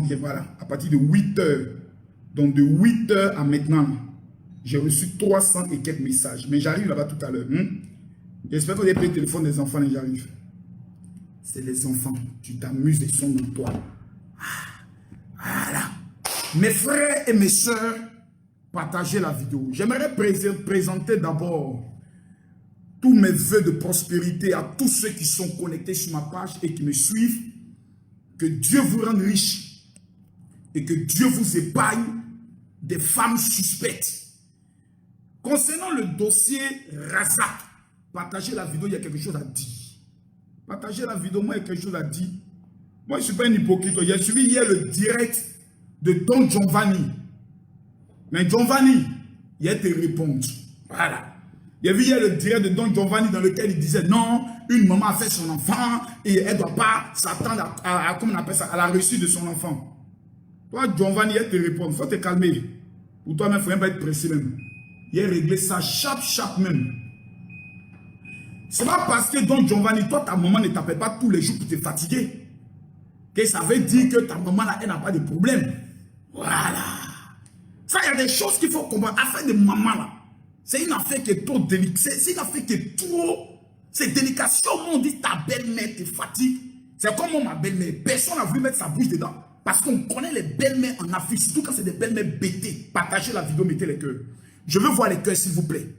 Et voilà, à partir de 8 heures. Donc de 8 heures à maintenant, j'ai reçu 300 et quelques messages. Mais j'arrive là-bas tout à l'heure. J'espère que vous avez pris le téléphone des enfants et j'arrive. C'est les enfants. Tu t'amuses, ils sont dans toi. Voilà. Mes frères et mes sœurs, partagez la vidéo. J'aimerais présenter d'abord tous mes vœux de prospérité à tous ceux qui sont connectés sur ma page et qui me suivent. Que Dieu vous rende riche et que Dieu vous épargne des femmes suspectes. Concernant le dossier Razak, partagez la vidéo, il y a quelque chose à dire. Partagez la vidéo, moi il y a quelque chose à dire. Moi je ne suis pas un hypocrite. J'ai suivi hier le direct de Don Giovanni. Mais Giovanni, il a été répondre. Voilà. Il y a vu hier le direct de Don Giovanni dans lequel il disait non, une maman a fait son enfant et elle ne doit pas s'attendre à, comment on appelle ça, à la réussite de son enfant. Toi, Giovanni, il te répond. Il faut te calmer. Pour toi-même, il ne faut même pas être pressé même. Il a réglé ça chaque même. C'est pas parce que Don Giovanni, toi, ta maman ne t'appelle pas tous les jours pour te fatiguer. Que ça veut dire que ta maman, là, elle n'a pas de problème. Voilà. Ça, il y a des choses qu'il faut comprendre. Affaire de maman, là. C'est une affaire qui est trop délicate. C'est une affaire qui est trop... C'est délicat. Si on dit ta belle-mère te fatigue, c'est comme ma belle-mère. Personne n'a voulu mettre sa bouche dedans. Parce qu'on connaît les belles-mères en Afrique. Surtout quand c'est des belles-mères bêtées. Partagez la vidéo, mettez les cœurs. Je veux voir les cœurs, s'il vous plaît.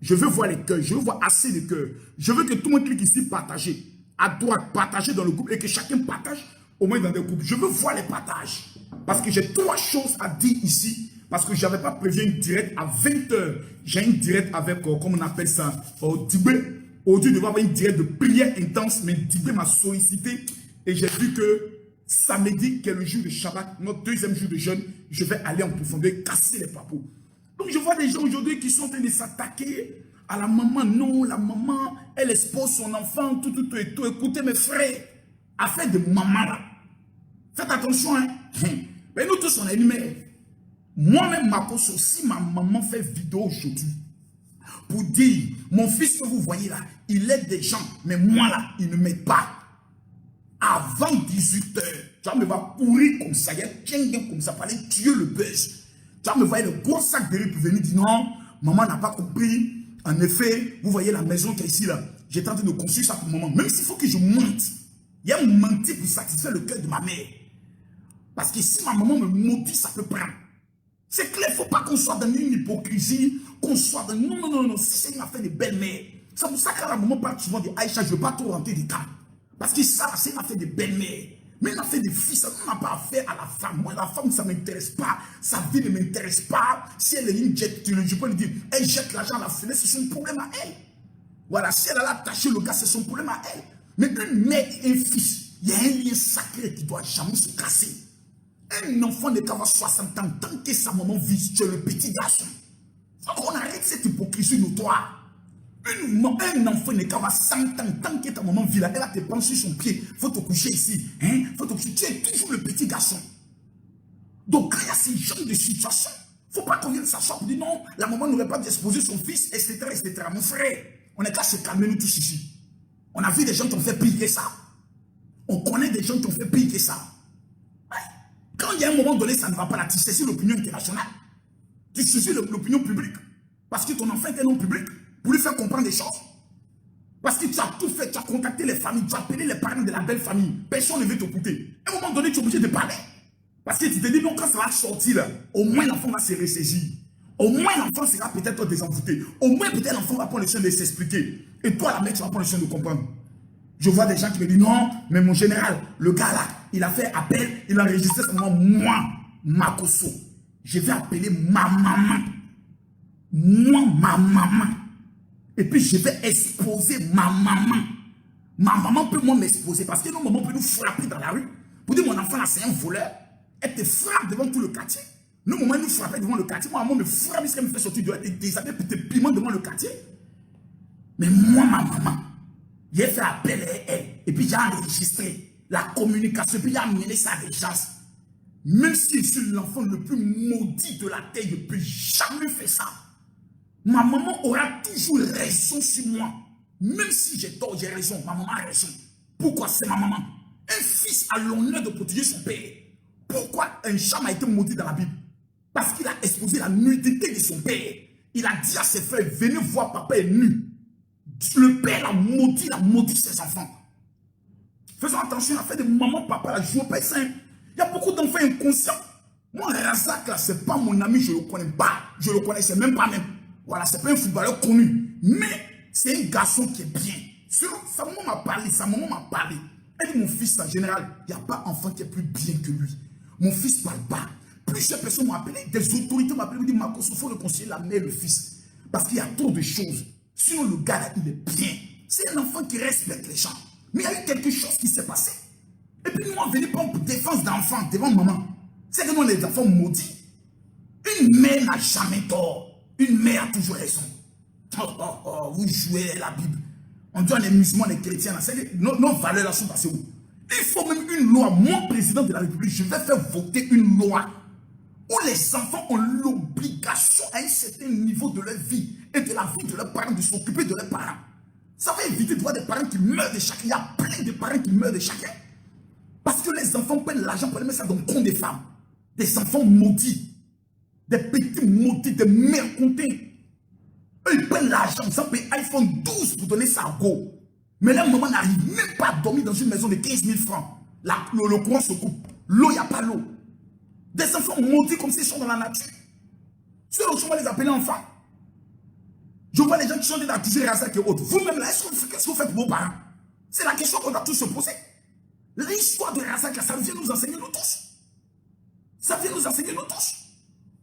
Je veux voir les cœurs. Je veux voir assez de cœurs. Je veux que tout le monde clique ici, partager. À droite, partager dans le groupe et que chacun partage au moins dans des groupes. Je veux voir les partages. Parce que j'ai 3 choses à dire ici. Parce que je n'avais pas prévu une direct à 20 h. J'ai une direct avec, comment on appelle ça, Dibé. Aujourd'hui, il devait avoir une direct de prière intense, mais Dibé m'a sollicité. Et j'ai vu que samedi, qui est le jour de Shabbat, notre 2e jour de jeûne, je vais aller en profondeur et casser les papous. Donc je vois des gens aujourd'hui qui sont en train de s'attaquer à la maman. Non, la maman, elle expose son enfant, tout et tout. Écoutez mes frères, affaire de maman là. Faites attention, hein. Mais nous tous, on est une mère. Moi-même, Makoso, si ma maman fait vidéo aujourd'hui pour dire, mon fils que vous voyez là, il aide des gens, mais moi là, il ne m'aide pas. Avant 18 h, tu vas me voir pourrir comme ça, il y a quelqu'un comme ça, pour aller tuer le buzz. Tu vas me voir le gros sac de riz pour venir dire non, maman n'a pas compris. En effet, vous voyez la maison qui est ici là, j'étais en train de construire ça pour maman. Même s'il faut que je mente, il y a un menti pour satisfaire le cœur de ma mère. Parce que si ma maman me maudit, ça peut prendre. C'est clair, il ne faut pas qu'on soit dans une hypocrisie, qu'on soit dans... Non. Si c'est une affaire de belle-mère, c'est pour ça qu'à la maman parle souvent de Aïcha, je ne veux pas trop rentrer des cas. Parce que ça, c'est une affaire de belle-mère. Mais une affaire de fils, ça n'a pas affaire à la femme. Moi, la femme, ça ne m'intéresse pas. Sa vie ne m'intéresse pas. Si elle est une jet, je peux lui dire, elle jette l'argent à la fenêtre, c'est son problème à elle. Voilà, si elle a attaché le gars, c'est son problème à elle. Mais une mère et un fils, il y a un lien sacré qui ne doit jamais se casser. Un enfant de 60 ans, tant que sa maman vit, tu es le petit garçon. Donc on arrête cette hypocrisie notoire. Un enfant de 100 ans, tant que ta maman vit là, elle a te prendre sur son pied. Il faut te coucher ici. Hein? Faut te coucher. Tu es toujours le petit garçon. Donc quand il y a ce genre de situation, il ne faut pas qu'on vienne s'asseoir pour dire non, la maman n'aurait pas dû exposer son fils, etc., etc. Mon frère, on est qu'à se calmer nous tous ici. On a vu des gens qui ont fait pire que ça. On connaît des gens qui ont fait pire que ça. Quand il y a un moment donné, ça ne va pas là, tu saisis l'opinion internationale. Tu saisis l'opinion publique. Parce que ton enfant est un homme public. Pour lui faire comprendre des choses. Parce que tu as tout fait, tu as contacté les familles, tu as appelé les parents de la belle famille. Personne ne veut t'écouter. À un moment donné, tu es obligé de parler. Parce que tu te dis, non, quand ça va sortir, là, au moins l'enfant va se ressaisir. Au moins l'enfant sera peut-être désenvoûté. Au moins peut-être l'enfant va prendre le soin de s'expliquer. Et toi, la mère, tu vas prendre le soin de comprendre. Je vois des gens qui me disent, non, mais mon général, le gars là, il a fait appel, il a enregistré seulement moi, Makoso. Je vais appeler ma maman. Moi, ma maman. Et puis je vais exposer ma maman. Ma maman peut moi m'exposer parce que nos mamans peuvent nous frapper dans la rue. Pour dire mon enfant là, c'est un voleur. Elle te frappe devant tout le quartier. Nos mamans nous frappaient devant le quartier. Moi, maman me frappe jusqu'à me fait sortir des habits et des piments devant le quartier. Mais moi, ma maman, j'ai fait appel à elle. Et puis j'ai enregistré la communication. Et puis j'ai amené ça à des gens. Même si je suis l'enfant le plus maudit de la terre, je ne peux jamais faire ça. Ma maman aura toujours raison sur moi. Même si j'ai tort, j'ai raison. Ma maman a raison. Pourquoi? C'est ma maman. Un fils a l'honneur de protéger son père. Pourquoi un Cham a été maudit dans la Bible? Parce qu'il a exposé la nudité de son père. Il a dit à ses frères, venez voir, papa est nu. Le père l'a maudit ses enfants. Faisons attention à faire de maman, papa, la joue au Père Saint. Il y a beaucoup d'enfants inconscients. Moi, Razak, là, c'est pas mon ami, je ne le connais pas. Je ne le connaissais même pas même. Voilà, c'est pas un footballeur connu. Mais c'est un garçon qui est bien. Sa maman m'a parlé. Elle dit, mon fils, en général, il n'y a pas enfant qui est plus bien que lui. Mon fils parle pas. Plusieurs personnes m'ont appelé, des autorités m'ont appelé, m'ont dit, Marcos, il faut réconcilier la mère et le fils. Parce qu'il y a trop de choses. Sinon, le gars là, il est bien. C'est un enfant qui respecte les gens. Mais il y a eu quelque chose qui s'est passé. Et puis nous, on venait prendre défense d'enfants devant maman. C'est que nous, les enfants maudits. Une mère n'a jamais tort. Une mère a toujours raison. Vous jouez la Bible. On dit les musulmans, les chrétiens, là, nos valeurs là sont passées où? Il faut même une loi. Moi, président de la République, je vais faire voter une loi où les enfants ont l'obligation à un certain niveau de leur vie et de la vie de leurs parents, de s'occuper de leurs parents. Ça va éviter de voir des parents qui meurent de chacun. Il y a plein de parents qui meurent de chacun. Parce que les enfants prennent l'argent pour les mettre ça dans le compte des femmes. Des enfants maudits. Des petits maudits, des mères comptées. Eux, ils prennent l'argent, ils ont payé iPhone 12 pour donner ça à go. Mais là, maman n'arrive même pas à dormir dans une maison de 15 000 francs. Le courant se coupe. L'eau, il n'y a pas l'eau. Des enfants maudits comme s'ils sont dans la nature. Ceux-là, on va les appeler enfants. Je vois les gens qui sont d'accuser Razak et autres. Vous-même, là, qu'est-ce que vous faites pour vos parents? C'est la question qu'on doit tous se poser. L'histoire de Razak, ça vient nous enseigner nous tous. Ça vient nous enseigner nous tous.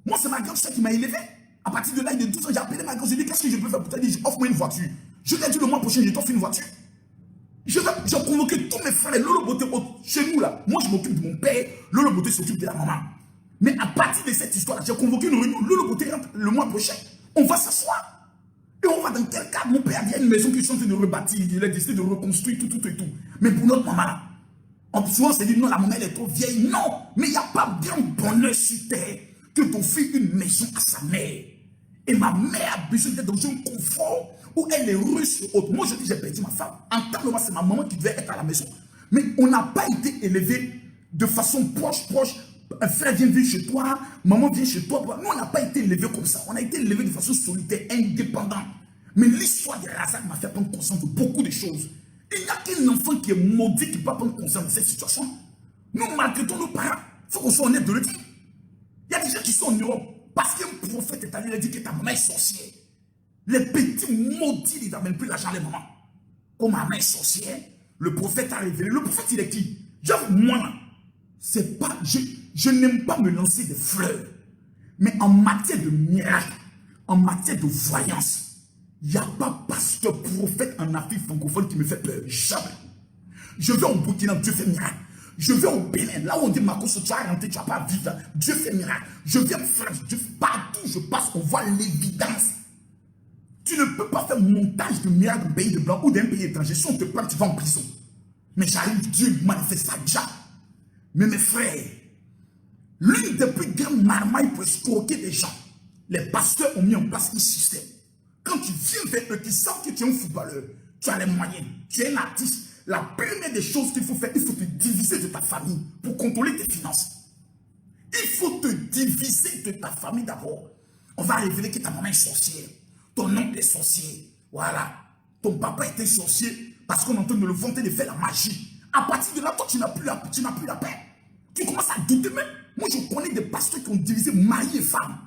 Moi, c'est ma grande soeur qui m'a élevé. À partir de là, il y a 12 ans, j'ai appelé ma grande soeur. J'ai dit, qu'est-ce que je peux faire pour toi? Il dit, offre-moi une voiture. Je lui ai dit, le mois prochain, je t'offre une voiture. J'ai convoqué tous mes frères. Lolo Boté, chez nous, là, moi, je m'occupe de mon père. Lolo Boté s'occupe de la maman. Mais à partir de cette histoire-là, j'ai convoqué une réunion. Lolo Boté rentre le mois prochain. On va s'asseoir. Et on va dans quel cas? Mon père, il y a une maison qu'ils sont en train de rebâtir. Il a décidé de reconstruire tout et tout. Mais pour notre maman, là, souvent, on s'est dit, non, la maman, elle est trop vieille. Non, mais il n'y a pas bien bonheur sur terre que ton fils une maison à sa mère. Et ma mère a besoin d'être dans un confort où elle est russe et autre. Moi, je dis, j'ai perdu ma femme. En tant que moi, c'est ma maman qui devait être à la maison. Mais on n'a pas été élevé de façon proche. Un frère vient vivre chez toi, maman vient chez toi. Nous, on n'a pas été élevé comme ça. On a été élevé de façon solitaire, indépendant. Mais l'histoire de Razak m'a fait prendre conscience de beaucoup de choses. Il n'y a qu'un enfant qui est maudit qui ne peut pas prendre conscience de cette situation. Nous maltraitons nos parents. Il faut qu'on soit honnête de le dire. Il y a des gens qui sont en Europe. Parce qu'un prophète est allé leur dire que ta maman est sorcière. Les petits maudits, ils n'amènent plus l'argent à les mamans. Comme ma maman est sorcière, le prophète a révélé. Le prophète, il est qui? Genre, moi, là, c'est pas, je n'aime pas me lancer des fleurs. Mais en matière de miracle, en matière de voyance, il n'y a pas pasteur prophète en Afrique francophone qui me fait peur. Jamais. Je vais au Burkina, Dieu fait miracle. Je vais au Bénin, là où on dit Marcos, tu vas rentrer, tu ne vas pas vivre. Dieu fait miracle. Je viens en France, partout je passe, on voit l'évidence. Tu ne peux pas faire montage de miracles d'un pays de blanc ou d'un pays étranger. Si on te prend, tu vas en prison. Mais j'arrive, Dieu manifeste ça déjà. Mais mes frères, l'une des plus grandes marmailles pour escroquer des gens, les pasteurs ont mis en place un système. Quand tu viens vers eux, qui savent que tu es un footballeur, tu as les moyens, tu es un artiste, la première des choses qu'il faut faire, il faut te diviser de ta famille pour contrôler tes finances. Il faut te diviser de ta famille d'abord. On va révéler que ta maman est sorcière, ton oncle est sorcier, voilà. Ton papa était sorcier parce qu'on est en train de le vanter de faire la magie. À partir de là, toi, tu n'as plus la paix. Tu commences à douter même. Moi, je connais des pasteurs qui ont divisé mari et femme.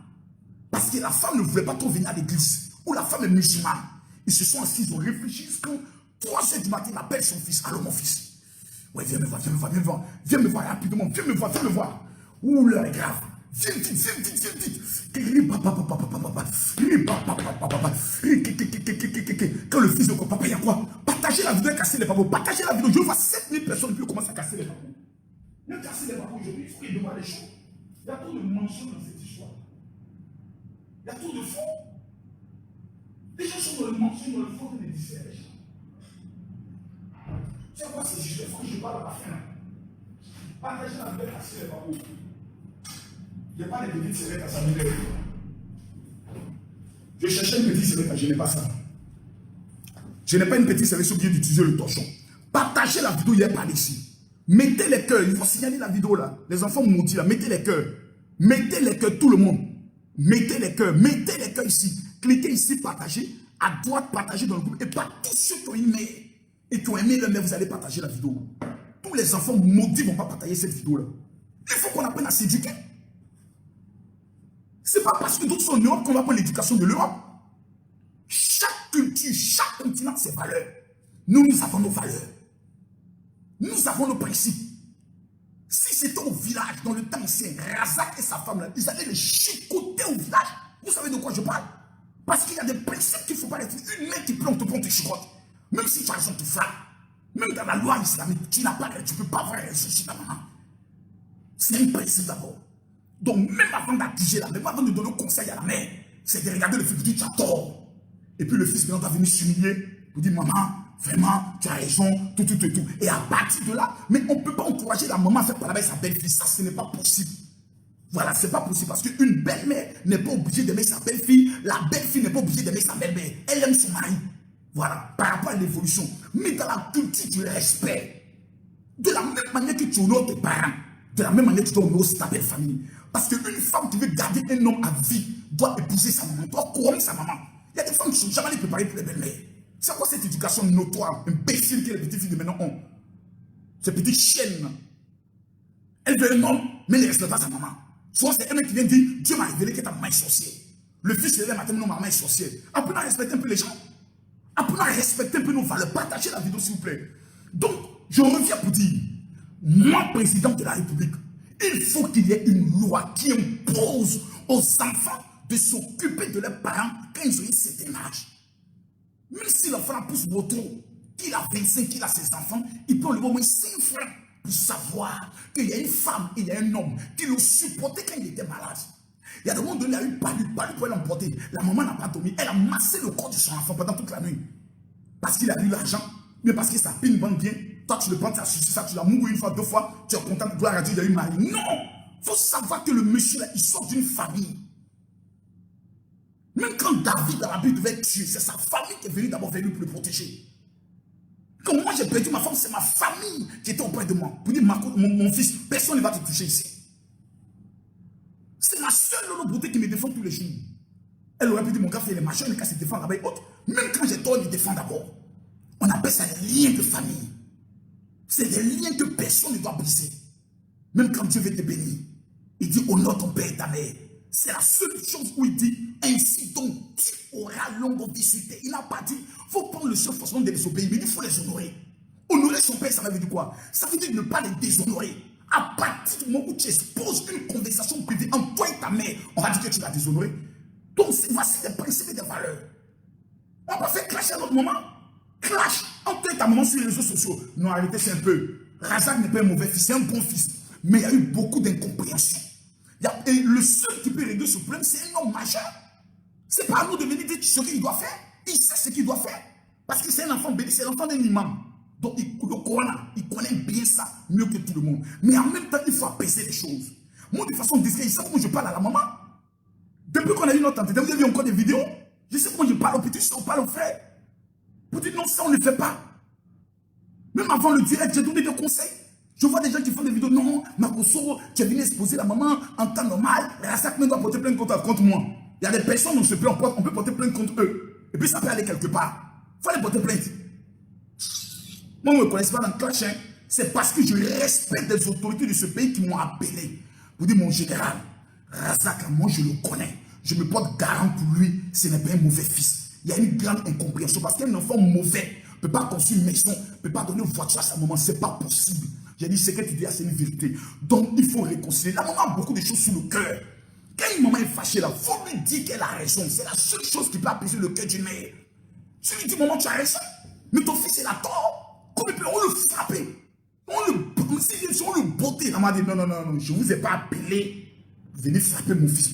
Parce que la femme ne voulait pas trop venir à l'église. Ou la femme est musulmane. Ils se sont assis, ils ont réfléchi. Quand 3 heures du matin, il appelle son fils. Allô, mon fils. Ouais, viens me voir. Viens me voir rapidement. Viens me voir. Ouh, l'heure est grave. Viens vite. Quand le fils de papa, il y a quoi? Partagez la vidéo et cassez les papos. Partagez la vidéo. Je vois 7000 personnes qui commencent à casser les papos. Ne cassez les papos aujourd'hui. Il faut qu'ils demandent les choses. Il y a trop de mensonges dans cette histoire. Il y a trop de faux. Les gens sont dans le mensonge, dans le faux de les distraire les gens. Tu sais quoi, c'est juste, il faut que je parle à la fin. Partagez la vidéo et cassez les papos. Il n'y a pas de petites sévères à sa vie. Je cherchais une petite sévère, je n'ai pas ça. Je n'ai pas une petite sévère, j'ai oublié d'utiliser le torchon. Partagez la vidéo hier par ici. Mettez les cœurs. Il faut signaler la vidéo là. Les enfants maudits là. Mettez les cœurs. Mettez les cœurs, tout le monde. Mettez les cœurs. Mettez les cœurs ici. Cliquez ici, partagez. À droite, partagez dans le groupe. Et pas tous ceux qui ont aimé. Et qui ont aimé le mais vous allez partager la vidéo. Tous les enfants maudits ne vont pas partager cette vidéo là. Il faut qu'on apprenne à s'éduquer. Ce n'est pas parce que d'autres sont en Europe qu'on va prendre l'éducation de l'Europe. Chaque culture, chaque continent a ses valeurs. Nous, nous avons nos valeurs. Nous avons nos principes. Si c'était au village, dans le temps ancien, Razak et sa femme, là, ils allaient les chicoter au village. Vous savez de quoi je parle? Parce qu'il y a des principes qu'il ne faut pas laisser. Une main qui plante, te chicote. Même si tu as raison, tu frappes. Même dans la loi islamique, tu n'as pas, tu ne peux pas avoir raison sur ta maman. C'est un principe d'abord. Donc, même avant d'accuser la mère, même avant de donner conseil à la mère, c'est de regarder le fils, de dire tu as tort. Et puis le fils maintenant va venir s'humilier pour dire maman, vraiment, tu as raison, tout. Et à partir de là, mais on ne peut pas encourager la maman à faire parler avec sa belle-fille. Ça, ce n'est pas possible. Voilà, c'est pas possible parce qu'une belle-mère n'est pas obligée d'aimer sa belle-fille. La belle-fille n'est pas obligée d'aimer sa belle-mère. Elle aime son mari. Voilà, par rapport à l'évolution. Mais dans la culture du respect, de la même manière que tu honores tes parents, de la même manière que tu dois honorer aussi ta belle famille. Parce qu'une femme qui veut garder un homme à vie doit épouser sa maman, doit couronner sa maman. Il y a des femmes qui ne sont jamais préparées pour les belles-mères. C'est quoi cette éducation notoire, imbécile que les petites filles de maintenant ont? Ces petites chiennes. Elle veut un homme, mais elle ne respecte pas sa maman. Soit c'est un mec qui vient dire Dieu m'a révélé que ta maman est sorcière. Le fils se lève matin, non, ma maman est sorcière. Apprenons à respecter un peu les gens. Apprenons à respecter un peu nos valeurs. Partagez la vidéo, s'il vous plaît. Donc, je reviens pour dire, moi, président de la République, il faut qu'il y ait une loi qui impose aux enfants de s'occuper de leurs parents quand ils ont un certain âge. Même si l'enfant pousse trop, qu'il a 25, qu'il a ses enfants, il peut enlever au moins 5 francs pour savoir qu'il y a une femme et il y a un homme qui l'ont supporté quand il était malade. Il y a des moments donné, il y a eu palu pour l'emporter. La maman n'a pas dormi. Elle a massé le corps de son enfant pendant toute la nuit. Parce qu'il a eu l'argent, mais parce que sa pine vend bien. Toi, tu le prends, tu as sucé ça, tu l'as mouru une fois, 2 fois, tu es content, gloire à Dieu, il a eu mari. Non! Il faut savoir que le monsieur là, il sort d'une famille. Même quand David dans la Bible devait être tué, c'est sa famille qui est venue d'abord venue pour le protéger. Quand moi j'ai perdu ma femme, c'est ma famille qui était auprès de moi. Pour dire, mon fils, personne ne va te toucher ici. C'est la seule Lolo Beauté qui me défend tous les jours. Elle aurait pu dire, mon gars, il est machin, mais quand il se défend là-bas et autres. Même quand j'ai tort, il défend d'abord. On appelle ça des liens de famille. C'est des liens que personne ne doit briser. Même quand Dieu veut te bénir, il dit honore ton père et ta mère. C'est la seule chose où il dit ainsi donc tu auras longue vie sur terre. Il n'a pas dit il faut prendre le seul forcément de les obéir, mais il faut les honorer. Honorer son père, ça veut dire quoi? Ça veut dire ne pas les déshonorer. À partir du moment où tu exposes une conversation privée entre toi et ta mère, on va dire que tu l'as déshonoré. Donc voici des principes et des valeurs. On va faire clasher à notre moment. Clash entre toi et ta maman sur les réseaux sociaux. Non, arrêtez, c'est un peu. Razak n'est pas un mauvais fils, c'est un bon fils. Mais il y a eu beaucoup d'incompréhension. Et le seul qui peut régler ce problème, c'est un homme majeur. Ce n'est pas à nous de venir dire ce qu'il doit faire. Il sait ce qu'il doit faire. Parce que c'est un enfant béni, c'est l'enfant d'un imam. Donc le Coran, il connaît bien ça, mieux que tout le monde. Mais en même temps, il faut apaiser les choses. Moi, de façon discrète, il sait comment je parle à la maman. Depuis qu'on a eu notre entretien, vous avez vu encore des vidéos. Je sais comment je parle au petit, je parle au frère. Vous dites non, ça on ne le fait pas. Même avant le direct, j'ai donné des conseils. Je vois des gens qui font des vidéos. Non, Makoso, tu es venu exposer la maman en temps normal. Razak même doit porter plainte contre moi. Il y a des personnes, on se plaint, on peut porter plainte contre eux. Et puis ça peut aller quelque part. Il faut aller porter plainte. Moi, on ne me connaît pas dans le clash. Hein. C'est parce que je respecte les autorités de ce pays qui m'ont appelé. Vous dites, mon général, Razak, moi je le connais. Je me porte garant pour lui. Ce n'est pas un mauvais fils. Il y a une grande incompréhension parce qu'un enfant mauvais ne peut pas construire une maison, ne peut pas donner une voiture à sa maman. Ce n'est pas possible. J'ai dit, ce que tu dis, c'est une vérité. Donc, il faut réconcilier. La maman a beaucoup de choses sous le cœur. Quand une maman est fâchée, là, il faut lui dire qu'elle a raison. C'est la seule chose qui peut apaiser le cœur d'une mère. Tu lui dis, maman, tu as raison. Mais ton fils, il a tort. Comme il peut, on le frapper. On le botter. La maman dit, non, je ne vous ai pas appelé. Venez frapper mon fils.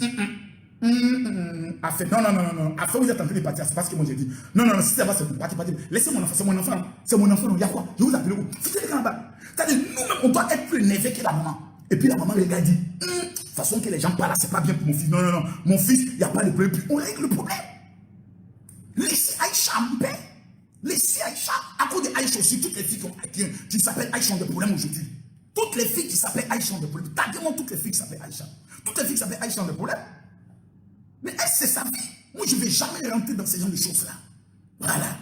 Affaire, non. Affaire, vous êtes en train de partir. C'est pas ce que moi j'ai dit. Non, si ça va, c'est parti. Laissez mon enfant, c'est mon enfant. C'est mon enfant, il y a quoi? Je vous appelle où? Faites-le là-bas. C'est-à-dire, nous-mêmes, on doit être plus énervé que la maman. Et puis la maman regarde dit, de façon que les gens parlent là, c'est pas bien pour mon fils. Non. Mon fils, il n'y a pas de problème. Puis on règle le problème. Laissez Aïcha en paix. Laissez Aïcha à cause d'Aïcha aussi, toutes les filles qui s'appellent Aïcha ont des problèmes aujourd'hui. Toutes les filles qui s'appellent Aïcha ont des problèmes. Taguez-moi toutes les filles qui s'appellent Aïcha. Toutes les filles qui s'appellent Aïcha ont des problèmes. Mais elle, c'est sa vie. Moi, je ne vais jamais rentrer dans ce genre de choses-là. Voilà.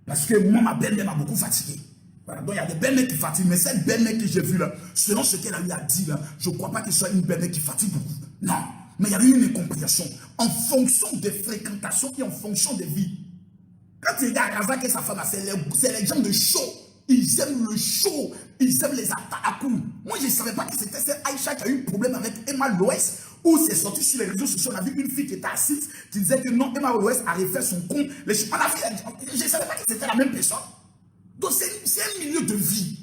Parce que moi, ma belle-mère m'a beaucoup fatigué. Voilà. Donc, il y a des belles-mères qui fatiguent. Mais cette belle-mère que j'ai vue là, selon ce qu'elle a eu à dire là, je ne crois pas que ce soit une belle-mère qui fatigue beaucoup. Non. Mais il y a eu une incompréhension. En fonction des fréquentations et en fonction des vies. Quand tu regardes Razak et sa femme, c'est les gens de show. Ils aiment le show. Ils aiment les attaques à coups. Moi, je ne savais pas que c'était cette Aïcha qui a eu un problème avec Emma Loès. Où c'est sorti sur les réseaux sociaux, on a vu une fille qui était assise, qui disait que non, Emma Loès a refait son compte. Je ne savais pas que c'était la même personne. Donc, c'est un milieu de vie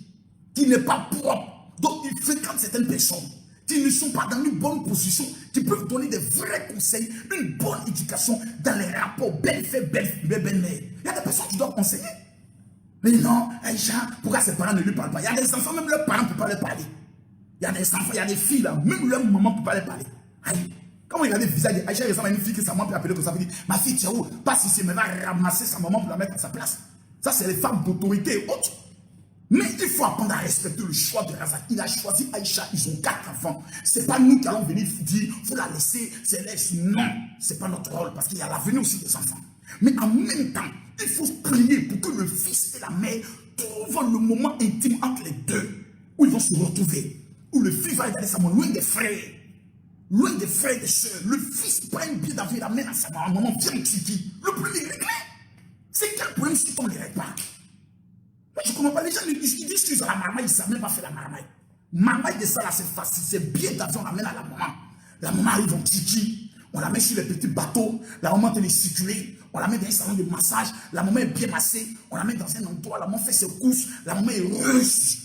qui n'est pas propre. Donc, il fréquente certaines personnes qui ne sont pas dans une bonne position, qui peuvent donner des vrais conseils, une bonne éducation dans les rapports belle-fille, belle-mère. Il y a des personnes qui doivent conseiller. Mais non, Aïcha, pourquoi ses parents ne lui parlent pas? Il y a des enfants, même leurs parents ne peuvent pas leur parler. Il y a des enfants, il y a des filles là, même leur maman ne peut pas leur parler. Aïe. Quand on regarde le visage d'Aïcha, il ressemble à une fille que sa maman peut appeler comme ça, peut dire, ma fille, tu es où? Passe ici, mais va ramasser sa maman pour la mettre à sa place. Ça, c'est les femmes d'autorité et autres. Mais il faut apprendre à respecter le choix de Razak. Il a choisi Aïcha, ils ont 4 enfants. Ce n'est pas nous qui allons venir dire, il faut la laisser, c'est laisse. Non, ce n'est pas notre rôle, parce qu'il y a l'avenir aussi des enfants. Mais en même temps, il faut prier pour que le fils et la mère trouvent le moment intime entre les deux, où ils vont se retrouver, où le fils va regarder sa maman, loin des frères et des soeurs. Le fils prend une billet d'avion, il amène à sa maman, maman, viens me tuer. Le problème est réglé. C'est quel problème si on ne les règle pas? Moi, je ne comprends pas. Les gens ils disent qu'ils ont la marmaille, ils ne savent même pas faire la marmaille. Marmaille de ça, là, c'est facile. C'est billet d'avion, on l'amène à la maman. La maman arrive en Tiki. On la met sur les petits bateaux. La maman est circuler. On la met dans un salon de massage. La maman est bien massée. On la met dans un endroit. La maman fait ses courses. La maman est heureuse.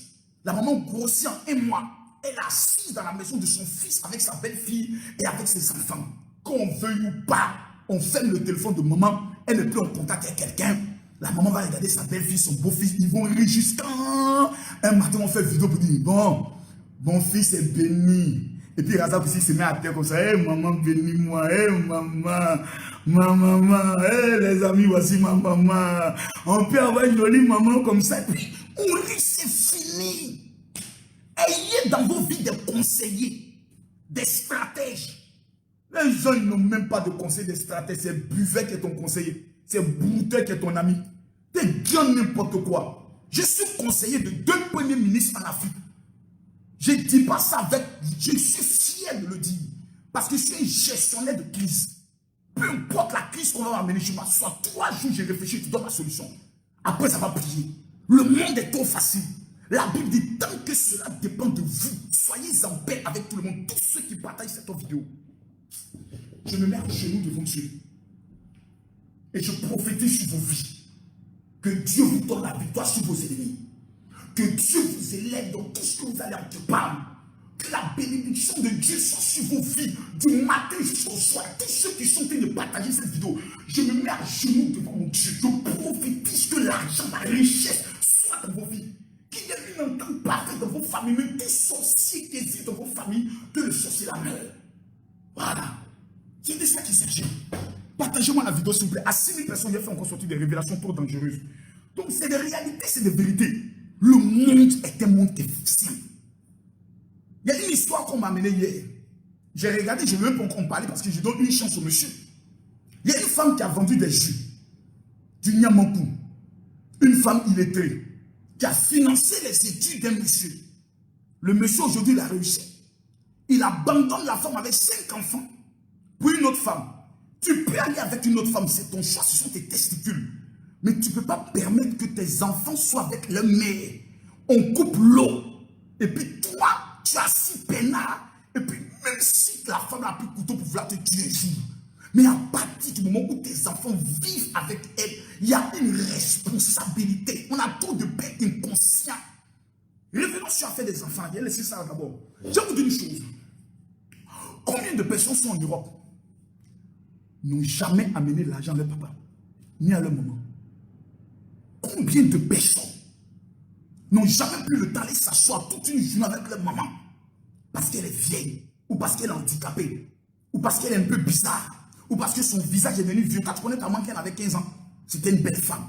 La maman grossit en 1 mois. Elle est assise dans la maison de son fils avec sa belle-fille et avec ses enfants. Qu'on veuille ou pas, on ferme le téléphone de maman. Elle n'est plus en contact avec quelqu'un. La maman va regarder sa belle-fille, son beau-fils. Ils vont rire jusqu'à un matin. On fait une vidéo pour dire, bon, mon fils est béni. Et puis Razak aussi se met à terre comme ça. Hé, maman, bénis-moi. Hé, maman. Ma maman. Hé, les amis, voici ma maman. On peut avoir une jolie maman comme ça. Et puis, on rit, c'est fini. Ayez dans vos vies des conseillers, des stratèges. Les gens, ils n'ont même pas de conseiller, des stratèges. C'est Buffet qui est ton conseiller. C'est Boutet qui est ton ami. T'es bien n'importe quoi. Je suis conseiller de 2 premiers ministres en Afrique. Je ne dis pas ça avec... Je suis fier de le dire. Parce que je suis un gestionnaire de crise. Peu importe la crise qu'on va amener, je m'assois 3 jours, je réfléchis, tu donnes la solution. Après, ça va plier. Le monde est trop facile. La Bible dit, tant que cela dépend de vous, soyez en paix avec tout le monde. Tous ceux qui partagent cette vidéo. Je me mets à genoux devant Dieu. Et je prophétise sur vos vies. Que Dieu vous donne la victoire sur vos ennemis. Que Dieu vous élève dans tout ce que vous allez entreprendre. Que la bénédiction de Dieu soit sur vos vies. Du matin jusqu'au soir. Tous ceux qui sont en train de partager cette vidéo. Je me mets à genoux devant mon Dieu. Je prophétise que l'argent, la richesse soit dans vos vies. Qu'il y ait une entente parfaite dans vos familles. Même tout sorcier qui existe dans vos familles, que le sorcier la meurt. Voilà. C'est de ça qu'il s'agit. Partagez-moi la vidéo, s'il vous plaît. À 6 000 personnes, il a fait encore sortir des révélations trop dangereuses. Donc, c'est des réalités, c'est des vérités. Le monde est un monde efficient. Il y a une histoire qu'on m'a amenée hier. J'ai regardé, je ne veux même pas en parler parce que je donne une chance au monsieur. Il y a une femme qui a vendu des jus, du Niamankou. Une femme illettrée qui a financé les études d'un monsieur. Le monsieur, aujourd'hui, il a réussi. Il abandonne la femme avec 5 enfants pour une autre femme. Tu peux aller avec une autre femme, c'est ton choix, ce sont tes testicules. Mais tu ne peux pas permettre que tes enfants soient avec leur mère. On coupe l'eau. Et puis toi, tu as 6 peinards. Et puis même si la femme a pris le couteau pour vouloir te tuer un jour. Mais à partir du moment où tes enfants vivent avec elle, il y a une responsabilité. On a trop de pères inconscients. Revenons sur l'affaire des enfants. Laissez ça d'abord. Je vais vous dire une chose. Combien de personnes sont en Europe n'ont jamais amené l'argent à leur papa, ni à leur maman? Combien de personnes n'ont jamais pris le temps d'aller s'asseoir toute une journée avec leur maman parce qu'elle est vieille, ou parce qu'elle est handicapée, ou parce qu'elle est un peu bizarre, ou parce que son visage est devenu vieux? Quand tu connais ta maman qu'elle avait 15 ans, c'était une belle femme.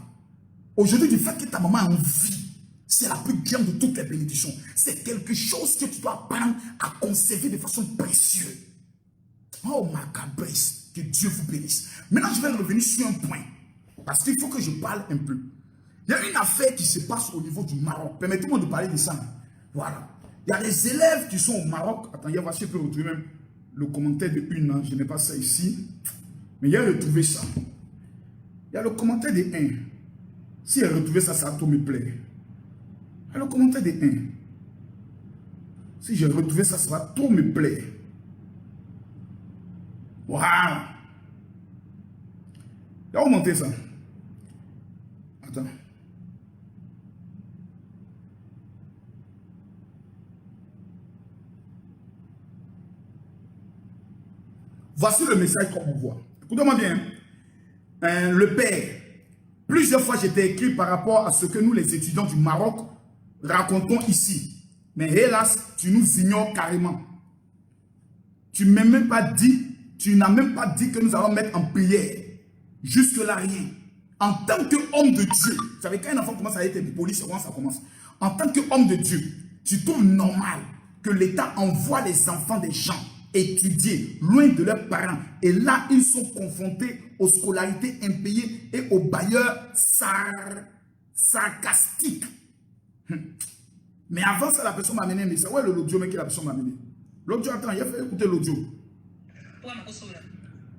Aujourd'hui, du fait que ta maman a envie, c'est la plus grande de toutes les bénédictions. C'est quelque chose que tu dois apprendre à conserver de façon précieuse. Oh, ma cabresse, que Dieu vous bénisse. Maintenant, je vais revenir sur un point. Parce qu'il faut que je parle un peu. Il y a une affaire qui se passe au niveau du Maroc. Permettez-moi de parler de ça. Voilà. Il y a des élèves qui sont au Maroc. Attendez, voici, je peux retrouver même le commentaire de une. Hein. Je n'ai pas ça ici. Mais il a retrouvé ça. Il y a le commentaire de 1. Si elle a retrouvé ça, ça va tout me plaire. Il y a le commentaire de 1. Si j'ai retrouvé ça, ça va tout me plaire. Voilà. Il a augmenté ça. Attends. Voici le message qu'on voit. Écoutez-moi bien. Le père, plusieurs fois j'étais écrit par rapport à ce que nous les étudiants du Maroc racontons ici. Mais hélas, tu nous ignores carrément. Tu n'as même pas dit que nous allons mettre en prière. Jusque-là, rien. En tant qu'homme de Dieu, vous savez, quand un enfant commence à être poli, comment ça commence? En tant qu'homme de Dieu, tu trouves normal que l'État envoie les enfants des gens étudier loin de leurs parents. Et là, ils sont confrontés aux scolarités impayées et aux bailleurs sarcastiques. Mais avant ça, la personne m'a amené un message. Ouais, l'audio, mais qui la personne m'a amené? L'audio, attends, il a fait écouter l'audio.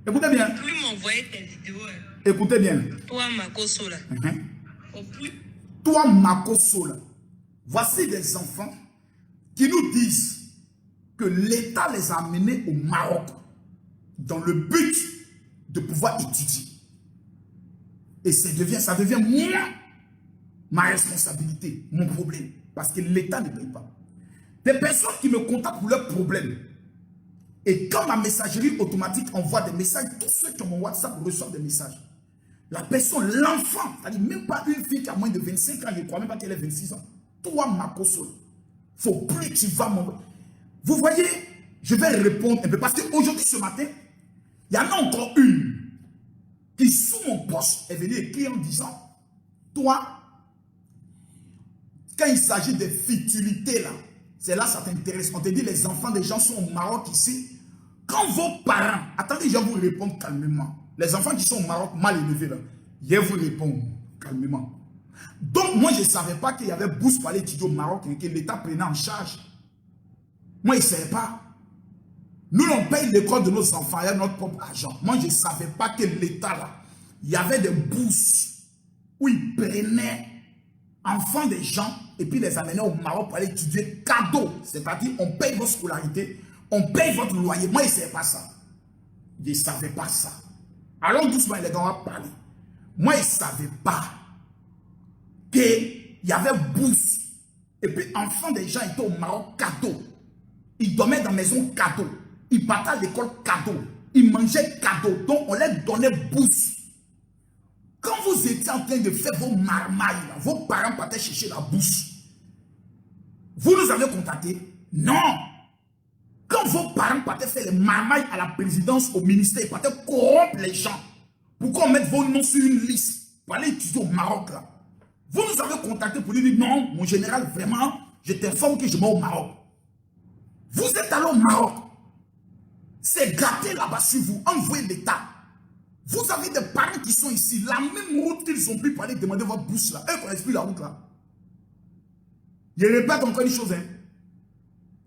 Écoutez bien. Plus m'envoyer tes vidéos. Écoutez bien. Toi, Makosola. Toi, Makosola. Voici des enfants qui nous disent que l'État les a amenés au Maroc dans le but de pouvoir étudier. Et ça devient moi, ma responsabilité, mon problème. Parce que l'État ne paye pas. Des personnes qui me contactent pour leurs problèmes. Et quand ma messagerie automatique envoie des messages, tous ceux qui ont mon WhatsApp reçoivent des messages. La personne, l'enfant, c'est-à-dire même pas une fille qui a moins de 25 ans, je ne crois même pas qu'elle ait 26 ans. Toi, Makosol, il ne faut plus que tu vas m'envoyer. Vous voyez, je vais répondre un peu. Parce qu'aujourd'hui, ce matin, il y en a encore une qui, sous mon poste, est venue écrire en disant, toi, quand il s'agit de futilités, là, c'est là que ça t'intéresse. On te dit, les enfants des gens sont au Maroc ici. Quand vos parents, attendez, je vais vous répondre calmement. Les enfants qui sont au Maroc mal élevés, là, je vais vous répondre calmement. Donc, moi, je ne savais pas qu'il y avait bourse pour aller étudier au Maroc et que l'État prenait en charge. Moi, je ne savais pas. Nous, on paye l'école de nos enfants avec notre propre argent. Moi, je ne savais pas que l'État, là, il y avait des bourses où ils prenaient enfants des gens et puis les amenaient au Maroc pour aller étudier cadeau. C'est-à-dire, on paye votre scolarité, on paye votre loyer. Moi, je ne savais pas ça. Je ne savais pas ça. Alors, doucement, les gars, on va parler. Moi, je ne savais pas qu'il y avait bourse. Et puis, enfants des gens étaient au Maroc cadeau. Ils dormaient dans la maison cadeau. Ils partaient à l'école cadeau. Ils mangeaient cadeau. Donc, on leur donnait bourse. Quand vous étiez en train de faire vos marmailles, là, vos parents partaient chercher la bourse. Vous nous avez contacté? Non. Quand vos parents partaient faire les marmailles à la présidence, au ministère, ils partaient corrompre les gens. Pourquoi on met vos noms sur une liste pour aller étudier au Maroc là? Vous nous avez contacté pour dire non, mon général, vraiment, je t'informe que je vais au Maroc. Vous êtes allé au Maroc. C'est gâté là-bas sur vous. Envoyez l'État. Vous avez des parents qui sont ici. La même route qu'ils ont pris pour aller demander votre bourse là. Eux ne connaissent plus la route là. Je répète encore une chose. Hein.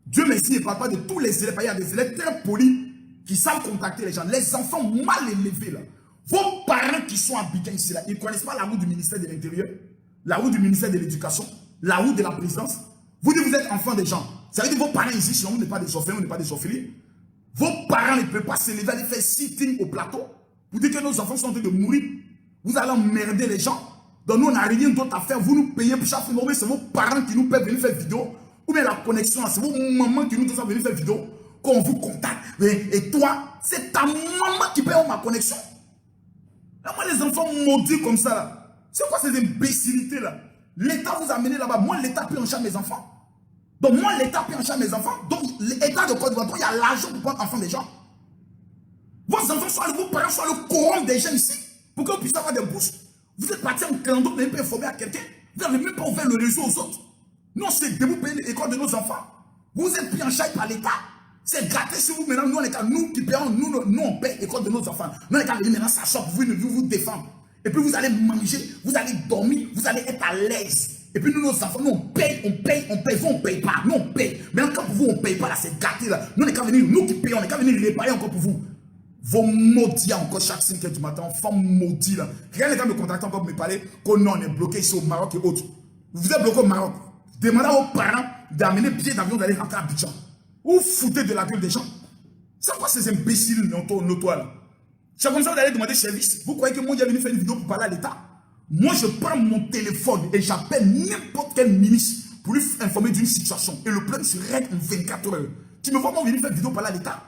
Dieu merci, il ne parle pas de tous les élèves. Il y a des élèves très polis qui savent contacter les gens. Les enfants mal élevés là. Vos parents qui sont habitants ici là, ils ne connaissent pas la route du ministère de l'Intérieur, la route du ministère de l'Éducation, la route de la présidence. Vous dites que vous êtes enfant des gens. Ça veut dire que vos parents ici, sinon vous n'êtes pas des orphelins, vous n'êtes pas des orphelins. Vos parents ne peuvent pas se lever, aller faire sitting au plateau. Vous dites que nos enfants sont en train de mourir. Vous allez emmerder les gens. Donc nous, on n'a rien d'autre à faire. Vous nous payez pour chaque fois. C'est vos parents qui nous paient venir faire vidéo. Ou bien la connexion, c'est vos mamans qui nous donnent venir faire vidéo. Quand on vous contacte. Et toi, c'est ta maman qui paye ma connexion. Là, moi, les enfants maudits comme ça, là. C'est quoi ces imbécilités là? L'État vous a amené là-bas. Moi, l'État paye en charge mes enfants. Donc moi, l'État paye en charge mes enfants. Donc l'État de Côte d'Ivoire, il y a l'argent pour prendre enfants des gens. Vos enfants sont allés, vos parents sont allés corrompre des gens ici pour que vous puissiez avoir des bourses. Vous êtes parti en calendrier, vous n'avez pas informé à quelqu'un. Vous n'avez même pas ouvert le réseau aux autres. Nous, c'est de vous payer l'école de nos enfants. Vous êtes pris en charge par l'État. C'est gâté sur vous maintenant. Nous qui payons, nous on paye l'école de nos enfants. Nous, on est qu'à venir maintenant s'asseoir pour vous défendre. Et puis vous allez manger, vous allez dormir, vous allez être à l'aise. Et puis nous, nos enfants, nous on paye. Vous, on ne paye pas. Nous, on paye. Maintenant, quand pour vous, on ne paye pas, là, c'est gâté. Là. Nous, on est qu'à venir, nous qui payons, on est qu'à venir réparer encore pour vous. Vos maudits encore chaque 5 h du matin, enfants maudits là. Rien n'est qu'à me contacter encore pour me parler qu'on est bloqué ici au Maroc et autres. Vous êtes bloqué au Maroc. Demandez aux parents d'amener billet d'avion d'aller rentrer à Abidjan. Ou foutez de la gueule des gens. C'est quoi ces imbéciles notoires là? C'est comme ça que vous allez demander service. Vous croyez que moi j'ai venu faire une vidéo pour parler à l'État? Moi je prends mon téléphone et j'appelle n'importe quel ministre pour lui informer d'une situation. Et le problème se règle en 24 heures. Tu me vois moi venir faire une vidéo pour parler à l'État?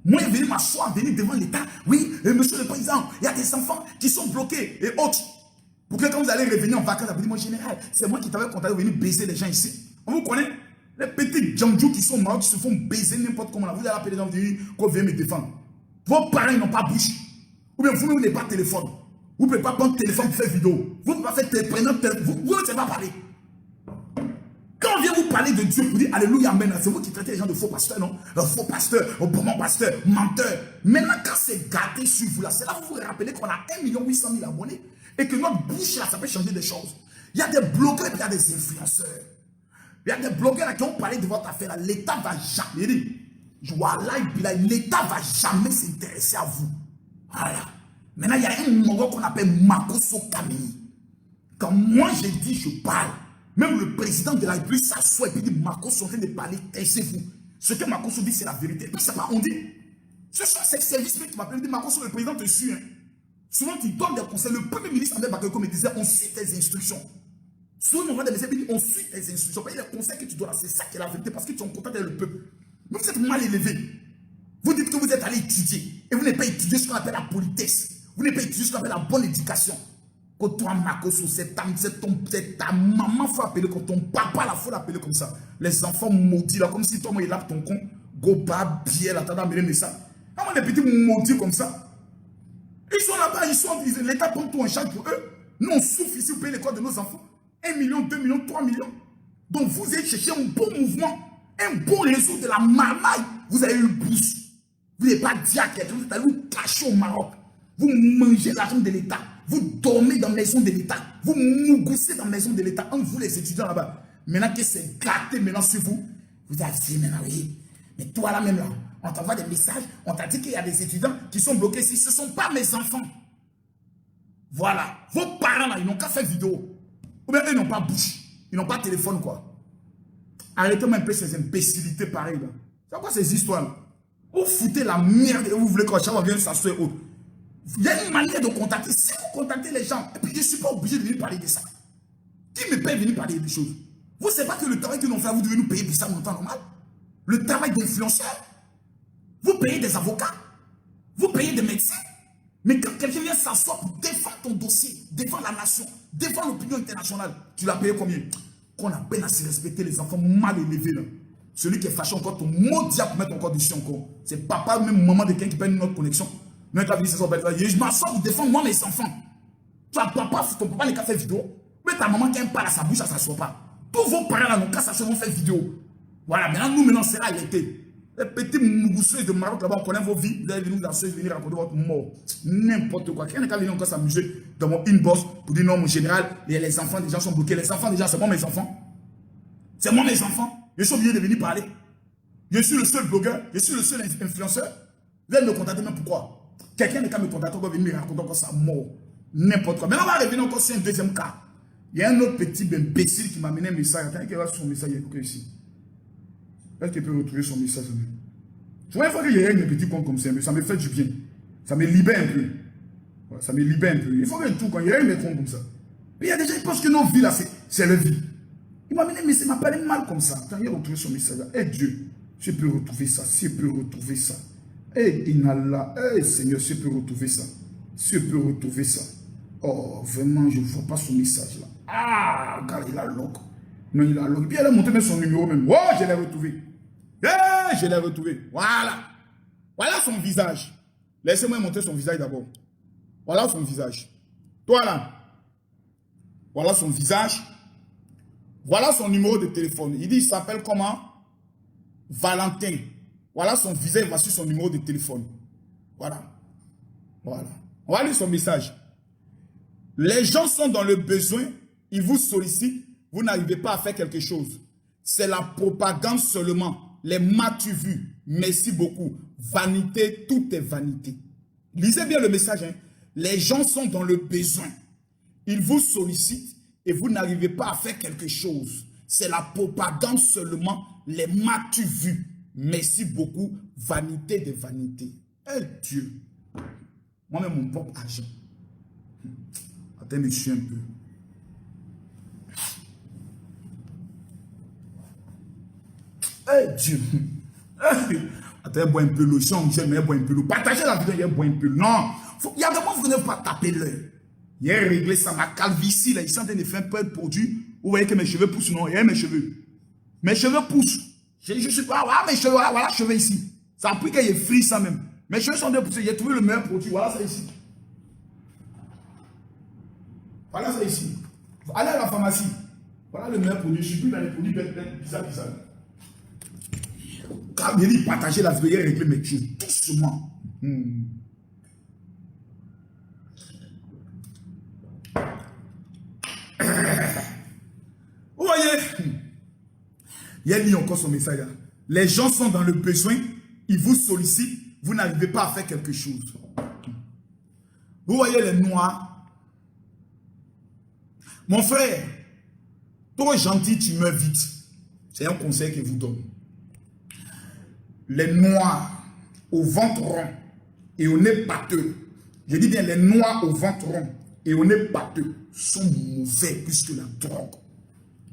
Moi, je vais venir m'asseoir, venir devant l'État. Oui, monsieur le président, il y a des enfants qui sont bloqués et autres. Pour que quand vous allez revenir en vacances, vous allez dire, mon général, c'est moi qui t'avais contacté de venir baiser les gens ici. On vous connaît? Les petits Djamdjou qui sont morts, qui se font baiser n'importe comment. Là. Vous allez appeler les gens, vous dire qu'on vient me défendre. Vos parents n'ont pas bouche. Ou bien vous n'avez pas de téléphone. Vous ne pouvez pas prendre téléphone pour faire vidéo. Vous ne pouvez pas faire téléphone. Vous ne savez pas parler. Quand on vient vous parler de Dieu, vous dites Alléluia, Amen, c'est vous qui traitez les gens de faux pasteurs, non? Faux pasteur, bon pasteur, menteur. Maintenant, quand c'est gâté sur vous là, c'est là que vous vous rappelez qu'on a 1 800 000 abonnés et que notre bouche là, ça peut changer des choses. Il y a des blogueurs et il y a des influenceurs. Il y a des blogueurs là qui ont parlé de votre affaire là. L'État va jamais, l'État va jamais s'intéresser à vous. Voilà. Maintenant, il y a un moment qu'on appelle Makoso Kamini. Quand moi je dis, je parle. Même le président de la République s'assoit et puis dit Marcos sont en train de parler, taisez-vous. Ce que Marcos dit, c'est la vérité. Et puis c'est pas on dit. Ce sont ces services qui m'appellent, dit Marcos, le président te suit. Hein. Souvent, tu donnes des conseils. Le premier ministre André Bakayoko me disait on suit tes instructions. Souvent, on va des messages et dit on suit tes instructions. Et les conseils que tu donnes, c'est ça qui est la vérité parce que tu es en contact avec le peuple. Mais vous êtes mal élevé. Vous dites que vous êtes allé étudier et vous n'avez pas étudié ce qu'on appelle la politesse. Vous n'avez pas étudié ce qu'on appelle la bonne éducation. Quand toi, Makoso, c'est ta maman, faut appeler comme ton papa, il faut l'appeler comme ça. Les enfants maudits, là, comme si toi, il a ton con, goba, biel, attendant, mais ça. Comment les petits maudits comme ça? Ils sont là-bas, l'État prend tout en charge pour eux. Nous, on souffre ici, vous payez l'école de nos enfants. 1 million, 2 millions, 3 millions. Donc, vous allez chercher un bon mouvement, un bon réseau de la marmaille. Vous avez eu le boost. Vous n'avez pas dit à quelqu'un, vous allez vous cacher au Maroc. Vous mangez l'argent de l'État. Vous dormez dans la maison de l'État. Vous mougoussez dans la maison de l'État. Entre vous, les étudiants là-bas. Maintenant que c'est gâté maintenant sur vous, vous avez dit, maintenant oui. Mais toi là même là, on t'envoie des messages. On t'a dit qu'il y a des étudiants qui sont bloqués ici. Ce ne sont pas mes enfants. Voilà. Vos parents là, ils n'ont qu'à faire vidéo. Ou bien eux, ils n'ont pas bouche. Ils n'ont pas de téléphone quoi. Arrêtez-moi un peu ces imbécilités pareilles là. C'est quoi ces histoires là? Vous foutez la merde et vous voulez que chacun vienne s'asseoir et autres. Il y a une manière de contacter. Si vous contactez les gens, et puis je ne suis pas obligé de venir parler de ça. Qui me paye venir parler des choses? Vous ne savez pas que le travail que l'on fait, vous devez nous payer pour ça en temps normal? Le travail d'influenceur. Vous payez des avocats. Vous payez des médecins. Mais quand quelqu'un vient s'asseoir pour défendre ton dossier, défendre la nation, défendre l'opinion internationale, tu l'as payé combien? Qu'on a peine à se respecter les enfants mal élevés là. Celui qui est fâché encore, ton mot diable pour mettre encore dessus encore. C'est papa ou même maman de quelqu'un qui paye une autre connexion. Mais quand je m'assois pour défendre moi mes enfants. Ton papa n'est qu'à faire vidéo. Mais ta maman qui aime pas à sa bouche, ça ne s'assoit pas. Tous vos parents là, n'ont qu'à s'asseoir, vont faire vidéo. Voilà, maintenant, c'est là l'été. Les petits mougousseux de Maroc là-bas, on connaît vos vies. Vous allez venir danser, venir raconter votre mort. N'importe quoi. Quelqu'un n'est qu'à venir encore s'amuser dans mon inbox pour dire non, mon général, les enfants déjà sont bloqués. Les enfants déjà, c'est moi mes enfants. C'est moi mes enfants. Je suis obligé de venir parler. Je suis le seul blogueur, je suis le seul influenceur. Vous allez me contacter même pourquoi? Quelqu'un n'est qu'à me contacter, on va venir me raconter encore sa mort. N'importe quoi. Maintenant, on va revenir encore sur un deuxième cas. Il y a un autre petit imbécile qui m'a amené un message. Attends, qu'il va son message, il est ici. Est-ce qu'il peut retrouver son message? Tu vois, une fois que j'ai un petit compte comme ça, ça me fait du bien. Ça me libère un peu. Voilà, ça me libère un peu. Il faut que tout, quand il y a un compte comme ça. Mais il y a des gens qui pensent que nos vies là, c'est leur vie. Il m'a amené un message, il m'a parlé mal comme ça. Attends, il a retrouvé son message là. Eh Dieu, je peux retrouver ça, je peux retrouver ça. Eh Inallah, eh Seigneur, je peux retrouver ça. Je peux retrouver ça. Oh, vraiment, je ne vois pas son message là. Ah, regarde, il a lock. Non, il a lock. Puis elle a monté même son numéro même. Oh, je l'ai retrouvé. Eh, je l'ai retrouvé. Voilà. Voilà son visage. Laissez-moi montrer son visage d'abord. Voilà son visage. Toi là, Voilà son visage. Voilà son numéro de téléphone. Il dit, il s'appelle comment? Valentin. Voilà son visage, voici son numéro de téléphone. Voilà. Voilà. On va lire son message. Les gens sont dans le besoin, ils vous sollicitent, vous n'arrivez pas à faire quelque chose. C'est la propagande seulement. Les m'as-tu vu? Merci beaucoup. Vanité, tout est vanité. Lisez bien le message. Hein. Les gens sont dans le besoin. Ils vous sollicitent et vous n'arrivez pas à faire quelque chose. C'est la propagande seulement. Les m'as-tu vu? Merci beaucoup. Vanité de vanité. Eh Dieu. Moi-même, mon propre argent. Attends, je suis un peu. Eh Dieu. Attends, bois un peu l'eau. Si on j'aime, bois un peu l'eau. Partagez la vidéo, bois un peu. Non. Il y a des moments où vous n'avez pas taper l'œil. Il a réglé ça, ma calvitie, là. Il s'en train de faire peu de produits. Vous voyez que mes cheveux poussent, non? Il y a mes cheveux. Mes cheveux poussent. Je suis pas, voilà mes cheveux, voilà cheveux ici. Ça a pris qu'il y ait frit ça même. Mes cheveux sont dépoussés. J'ai trouvé le meilleur produit. Voilà ça ici. Voilà ça ici. Allez à la pharmacie. Voilà le meilleur produit. Je suis plus dans les produits bizarres. Quand il dit partager la vidéo, régler mes choses doucement. Vous voyez, il a mis encore son message là. Les gens sont dans le besoin, ils vous sollicitent, vous n'arrivez pas à faire quelque chose. Vous voyez les noirs. Mon frère, trop gentil, tu meurs vite. C'est un conseil que je vous donne. Les noirs au ventre rond et au nez pâteux. Je dis bien les noirs au ventre rond et au nez pâteux sont mauvais plus que la drogue.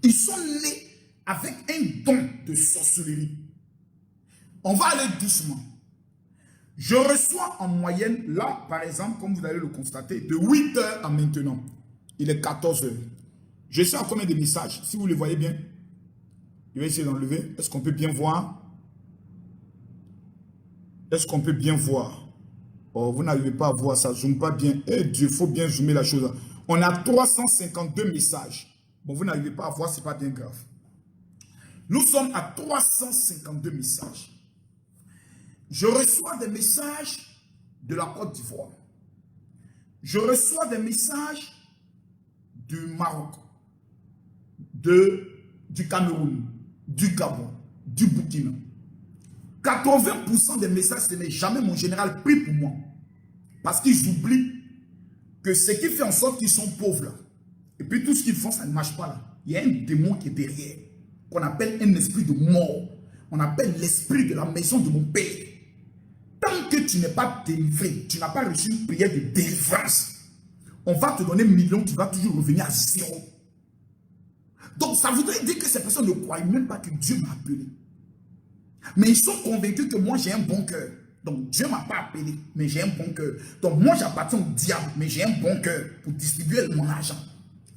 Ils sont nés avec un don de sorcellerie. On va aller doucement. Je reçois en moyenne, là, par exemple, comme vous allez le constater, de 8 heures à maintenant. Il est 14 heures. Je sais en combien de messages. Si vous le voyez bien, je vais essayer d'enlever. Est-ce qu'on peut bien voir? Est-ce qu'on peut bien voir? Oh, vous n'arrivez pas à voir, ça ne zoome pas bien. Eh Dieu, il faut bien zoomer la chose. On a 352 messages. Bon, vous n'arrivez pas à voir, ce n'est pas bien grave. Nous sommes à 352 messages. Je reçois des messages de la Côte d'Ivoire. Je reçois des messages du Maroc, du Cameroun, du Gabon, du Burkina. 80% des messages, ce n'est jamais mon général pris pour moi. Parce qu'ils oublient que ce qui fait en sorte qu'ils sont pauvres là. Et puis tout ce qu'ils font, ça ne marche pas là. Il y a un démon qui est derrière, qu'on appelle un esprit de mort. On appelle l'esprit de la maison de mon père. Tant que tu n'es pas délivré, tu n'as pas reçu une prière de délivrance, on va te donner millions, tu vas toujours revenir à zéro. Donc ça voudrait dire que ces personnes ne croient même pas que Dieu m'a appelé. Mais ils sont convaincus que moi j'ai un bon cœur. Donc Dieu ne m'a pas appelé, mais j'ai un bon cœur. Donc moi j'appartiens au diable, mais j'ai un bon cœur pour distribuer mon argent.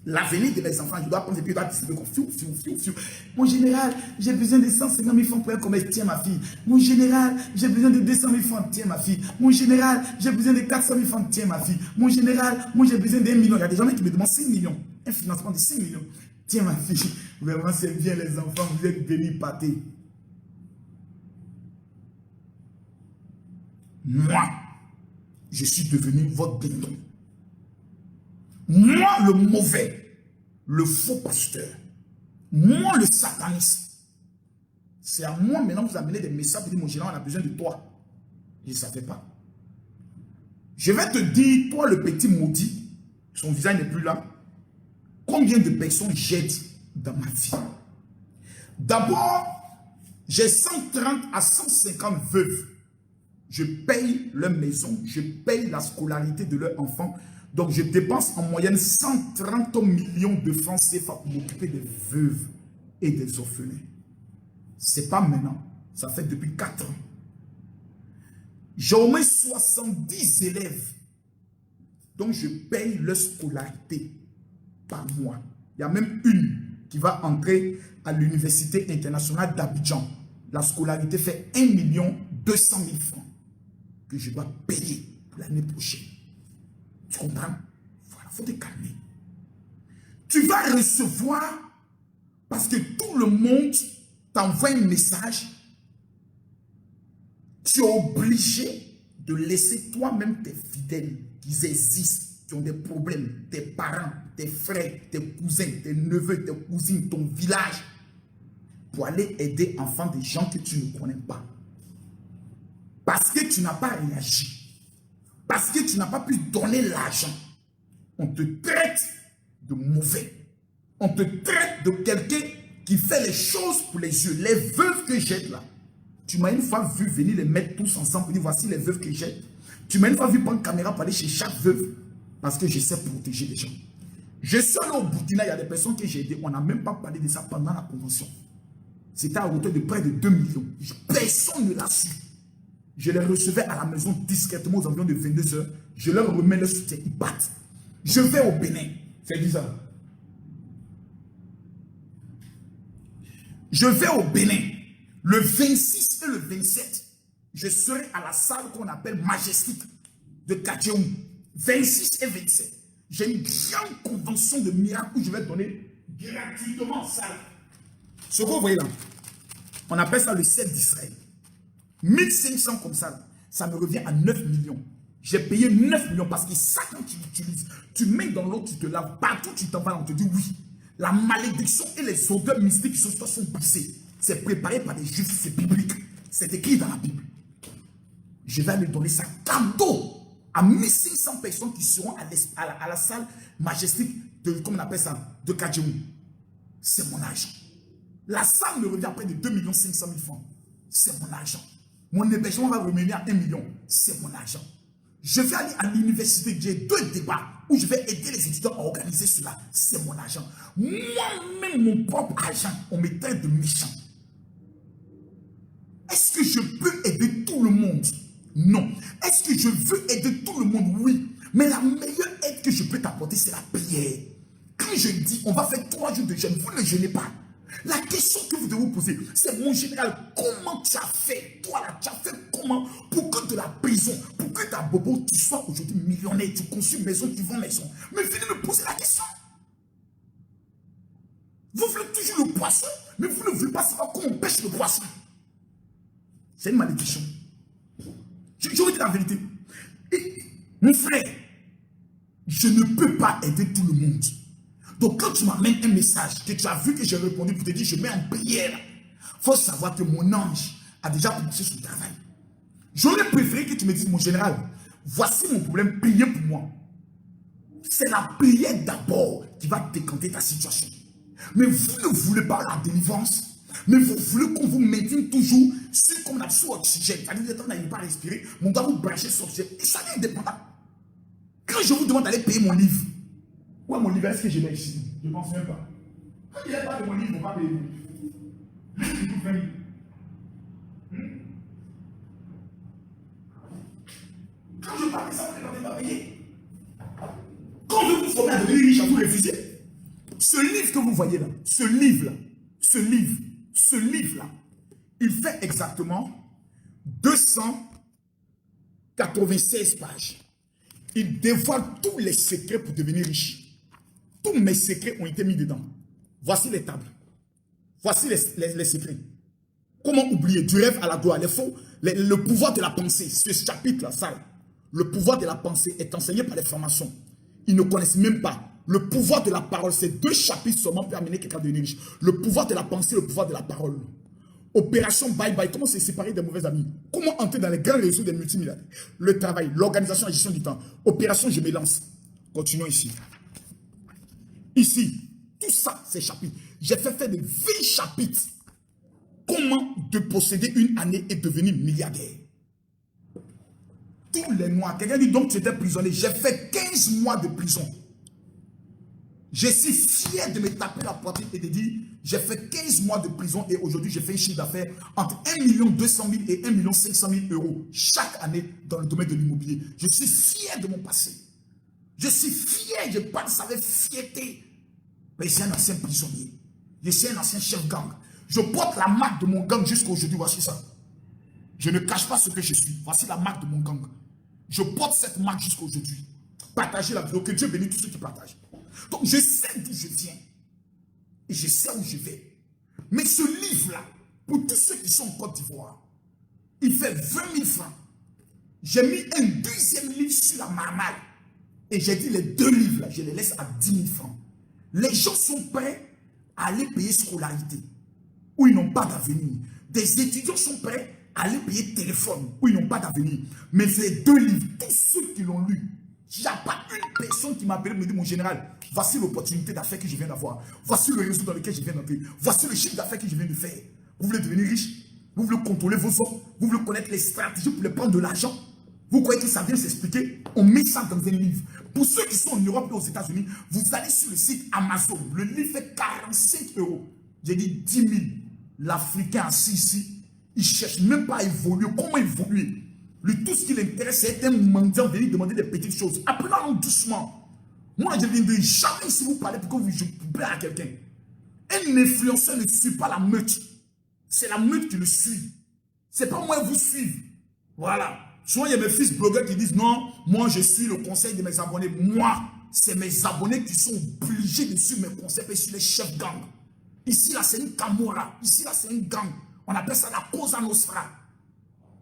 L'avenir de mes enfants, je dois prendre et puis je dois distribuer comme fiou. Mon général, j'ai besoin de 150 000 francs pour un commerce, tiens ma fille. Mon général, j'ai besoin de 200 000 francs, tiens ma fille. Mon général, j'ai besoin de 400 000 francs, tiens ma fille. Mon général, moi j'ai besoin d'1 million. Il y a des gens qui me demandent 5 millions. Un financement de 5 millions. Tiens ma fille, vraiment c'est bien les enfants, vous êtes bénis pâtés. Moi, je suis devenu votre béton. Moi, le mauvais, le faux pasteur, moi, le sataniste, c'est à moi maintenant vous amenez des messages pour dire mon gérant, on a besoin de toi. Je ne savais pas. Je vais te dire, toi, le petit maudit, son visage n'est plus là, combien de personnes j'aide dans ma vie. D'abord, j'ai 130 à 150 veuves. Je paye leur maison, je paye la scolarité de leurs enfants. Donc, je dépense en moyenne 130 millions de francs CFA pour m'occuper des veuves et des orphelins. Ce n'est pas maintenant, ça fait depuis 4 ans. J'ai au moins 70 élèves dont je paye leur scolarité par mois. Il y a même une qui va entrer à l'Université internationale d'Abidjan. La scolarité fait 1 200 000 francs que je dois payer pour l'année prochaine. Tu comprends? Voilà, il faut te calmer. Tu vas recevoir parce que tout le monde t'envoie un message. Tu es obligé de laisser toi-même tes fidèles qui existent, qui ont des problèmes, tes parents, tes frères, tes cousins, tes neveux, tes cousines, ton village, pour aller aider enfants des gens que tu ne connais pas. Parce que tu n'as pas réagi. Parce que tu n'as pas pu donner l'argent. On te traite de mauvais. On te traite de quelqu'un qui fait les choses pour les yeux. Les veuves que j'aide là. Tu m'as une fois vu venir les mettre tous ensemble pour dire voici les veuves que j'aide. Tu m'as une fois vu prendre caméra pour aller chez chaque veuve. Parce que je sais protéger les gens. Je suis allé au Burkina, il y a des personnes que j'ai aidées. On n'a même pas parlé de ça pendant la convention. C'était à hauteur de près de 2 millions. Personne ne l'a su. Je les recevais à la maison discrètement aux environs de 22 h. Je leur remets le soutien. Ils partent. Je vais au Bénin. C'est bizarre. Je vais au Bénin. Le 26 et le 27, je serai à la salle qu'on appelle Majestique de Kadjeou. 26 et 27. J'ai une grande convention de miracles où je vais donner gratuitement en salle. Ce que vous voyez là, on appelle ça le 7 d'Israël. 1500 comme ça, ça me revient à 9 millions. J'ai payé 9 millions parce que ça, quand tu l'utilises, tu mets dans l'eau, tu te laves, partout tu t'en vas, on te dit oui. La malédiction et les odeurs mystiques qui sont brisées. C'est préparé par des juifs, c'est biblique. C'est écrit dans la Bible. Je vais aller donner ça cadeau à 1500 personnes qui seront à la salle majestique de, comment on appelle ça, de Kadjeou. C'est mon argent. La salle me revient à près de 2 500 000 francs. C'est mon argent. Mon hébergement va revenir à 1 million. C'est mon argent. Je vais aller à l'université. J'ai 2 débats où je vais aider les étudiants à organiser cela. C'est mon argent. Moi-même, mon propre argent, on me traite de méchant. Est-ce que je peux aider tout le monde? Non. Est-ce que je veux aider tout le monde? Oui. Mais la meilleure aide que je peux t'apporter, c'est la prière. Quand je dis, on va faire 3 jours de jeûne, vous ne jeûnez pas. La question que vous devez vous poser, c'est mon général, comment tu as fait? Toi là, tu as fait comment pour que de la prison, pour que ta bobo, tu sois aujourd'hui millionnaire, tu construis maison, tu vends maison. Mais venez me poser la question. Vous voulez toujours le poisson, mais vous ne voulez pas savoir comment on pêche le poisson. C'est une malédiction. Je vous dis la vérité. Et, mon frère, je ne peux pas aider tout le monde. Donc quand tu m'amènes un message, que tu as vu que j'ai répondu pour te dire je mets en prière, il faut savoir que mon ange a déjà commencé son travail. J'aurais préféré que tu me dises, mon général, voici mon problème, priez pour moi. C'est la prière d'abord qui va décanter ta situation. Mais vous ne voulez pas la délivrance. Mais vous voulez qu'on vous maintienne toujours sur, comme on a sous oxygène. C'est-à-dire que vous n'arrivez pas à respirer, mon gars vous branchez sur oxygène. Et ça est indépendant. Quand je vous demande d'aller payer mon livre, ouais, mon livre, est-ce que je l'ai ici? Je ne pense même pas. Quand il n'y a pas de mon livre, on ne va pas payer mon livre. Quand je parle de ça, vous ne va pas payer. Quand je vous former à devenir riche, à vous refuser. Ce livre que vous voyez là, ce livre-là, il fait exactement 296 pages. Il dévoile tous les secrets pour devenir riche. Tous mes secrets ont été mis dedans. Voici les tables. Voici les secrets. Comment oublier du rêve à la gloire, le pouvoir de la pensée. Ce chapitre-là, ça, le pouvoir de la pensée est enseigné par les formations. Ils ne connaissent même pas. Le pouvoir de la parole, c'est 2 chapitres seulement pour amener quelqu'un à devenir riche. Le pouvoir de la pensée, le pouvoir de la parole. Opération bye bye, comment se séparer des mauvais amis? Comment entrer dans les grands réseaux des multimilliardaires? Le travail, l'organisation, la gestion du temps. Opération je me lance. Continuons ici. Ici, tout ça, c'est chapitres. J'ai fait faire des 20 chapitres. Comment de posséder une année et devenir milliardaire? Tous les mois, quelqu'un dit donc tu étais prisonnier. J'ai fait 15 mois de prison. Je suis fier de me taper la poitrine et de dire, j'ai fait 15 mois de prison et aujourd'hui, j'ai fait un chiffre d'affaires entre 1 200 000 et 1 500 000 euros chaque année dans le domaine de l'immobilier. Je suis fier de mon passé. Je suis fier, je parle de ça avec fierté. Mais je suis un ancien prisonnier. Je suis un ancien chef gang. Je porte la marque de mon gang jusqu'à aujourd'hui. Voici ça. Je ne cache pas ce que je suis. Voici la marque de mon gang. Je porte cette marque jusqu'à aujourd'hui. Partagez la vidéo. Que Dieu bénisse tous ceux qui partagent. Donc je sais d'où je viens. Et je sais où je vais. Mais ce livre-là, pour tous ceux qui sont en Côte d'Ivoire, il fait 20 000 francs. J'ai mis un deuxième livre sur la marmaille. Et j'ai dit les 2 livres, là, je les laisse à 10 000 francs. Les gens sont prêts à aller payer scolarité, où ils n'ont pas d'avenir. Des étudiants sont prêts à aller payer téléphone, où ils n'ont pas d'avenir. Mais ces 2 livres, tous ceux qui l'ont lu, il n'y a pas une personne qui m'a appelé me dit, mon général, voici l'opportunité d'affaires que je viens d'avoir. Voici le réseau dans lequel je viens d'entrer. Voici le chiffre d'affaires que je viens de faire. Vous voulez devenir riche? Vous voulez contrôler vos hommes? Vous voulez connaître les stratégies pour les prendre de l'argent? Vous croyez que ça vient s'expliquer? On met ça dans un livre. Pour ceux qui sont en Europe et aux États-Unis, vous allez sur le site Amazon. Le livre fait 45 €. J'ai dit 10 000. L'Africain assis ici, il ne cherche même pas à évoluer. Comment évoluer? Lui, tout ce qui l'intéresse, c'est un mendiant venir demander des petites choses. Apprenons doucement. Moi, je ne viendrai jamais si vous parlez pour que je plaise à quelqu'un. Un influenceur ne suit pas la meute. C'est la meute qui le suit. Ce n'est pas moi qui vous suivre. Voilà. Souvent, il y a mes fils blogueurs qui disent non, moi je suis le conseil de mes abonnés. Moi, c'est mes abonnés qui sont obligés de suivre mes conseils et sur les chefs gangs. Ici, là, c'est une camorra. Ici, là, c'est une gang. On appelle ça la Cosa Nostra.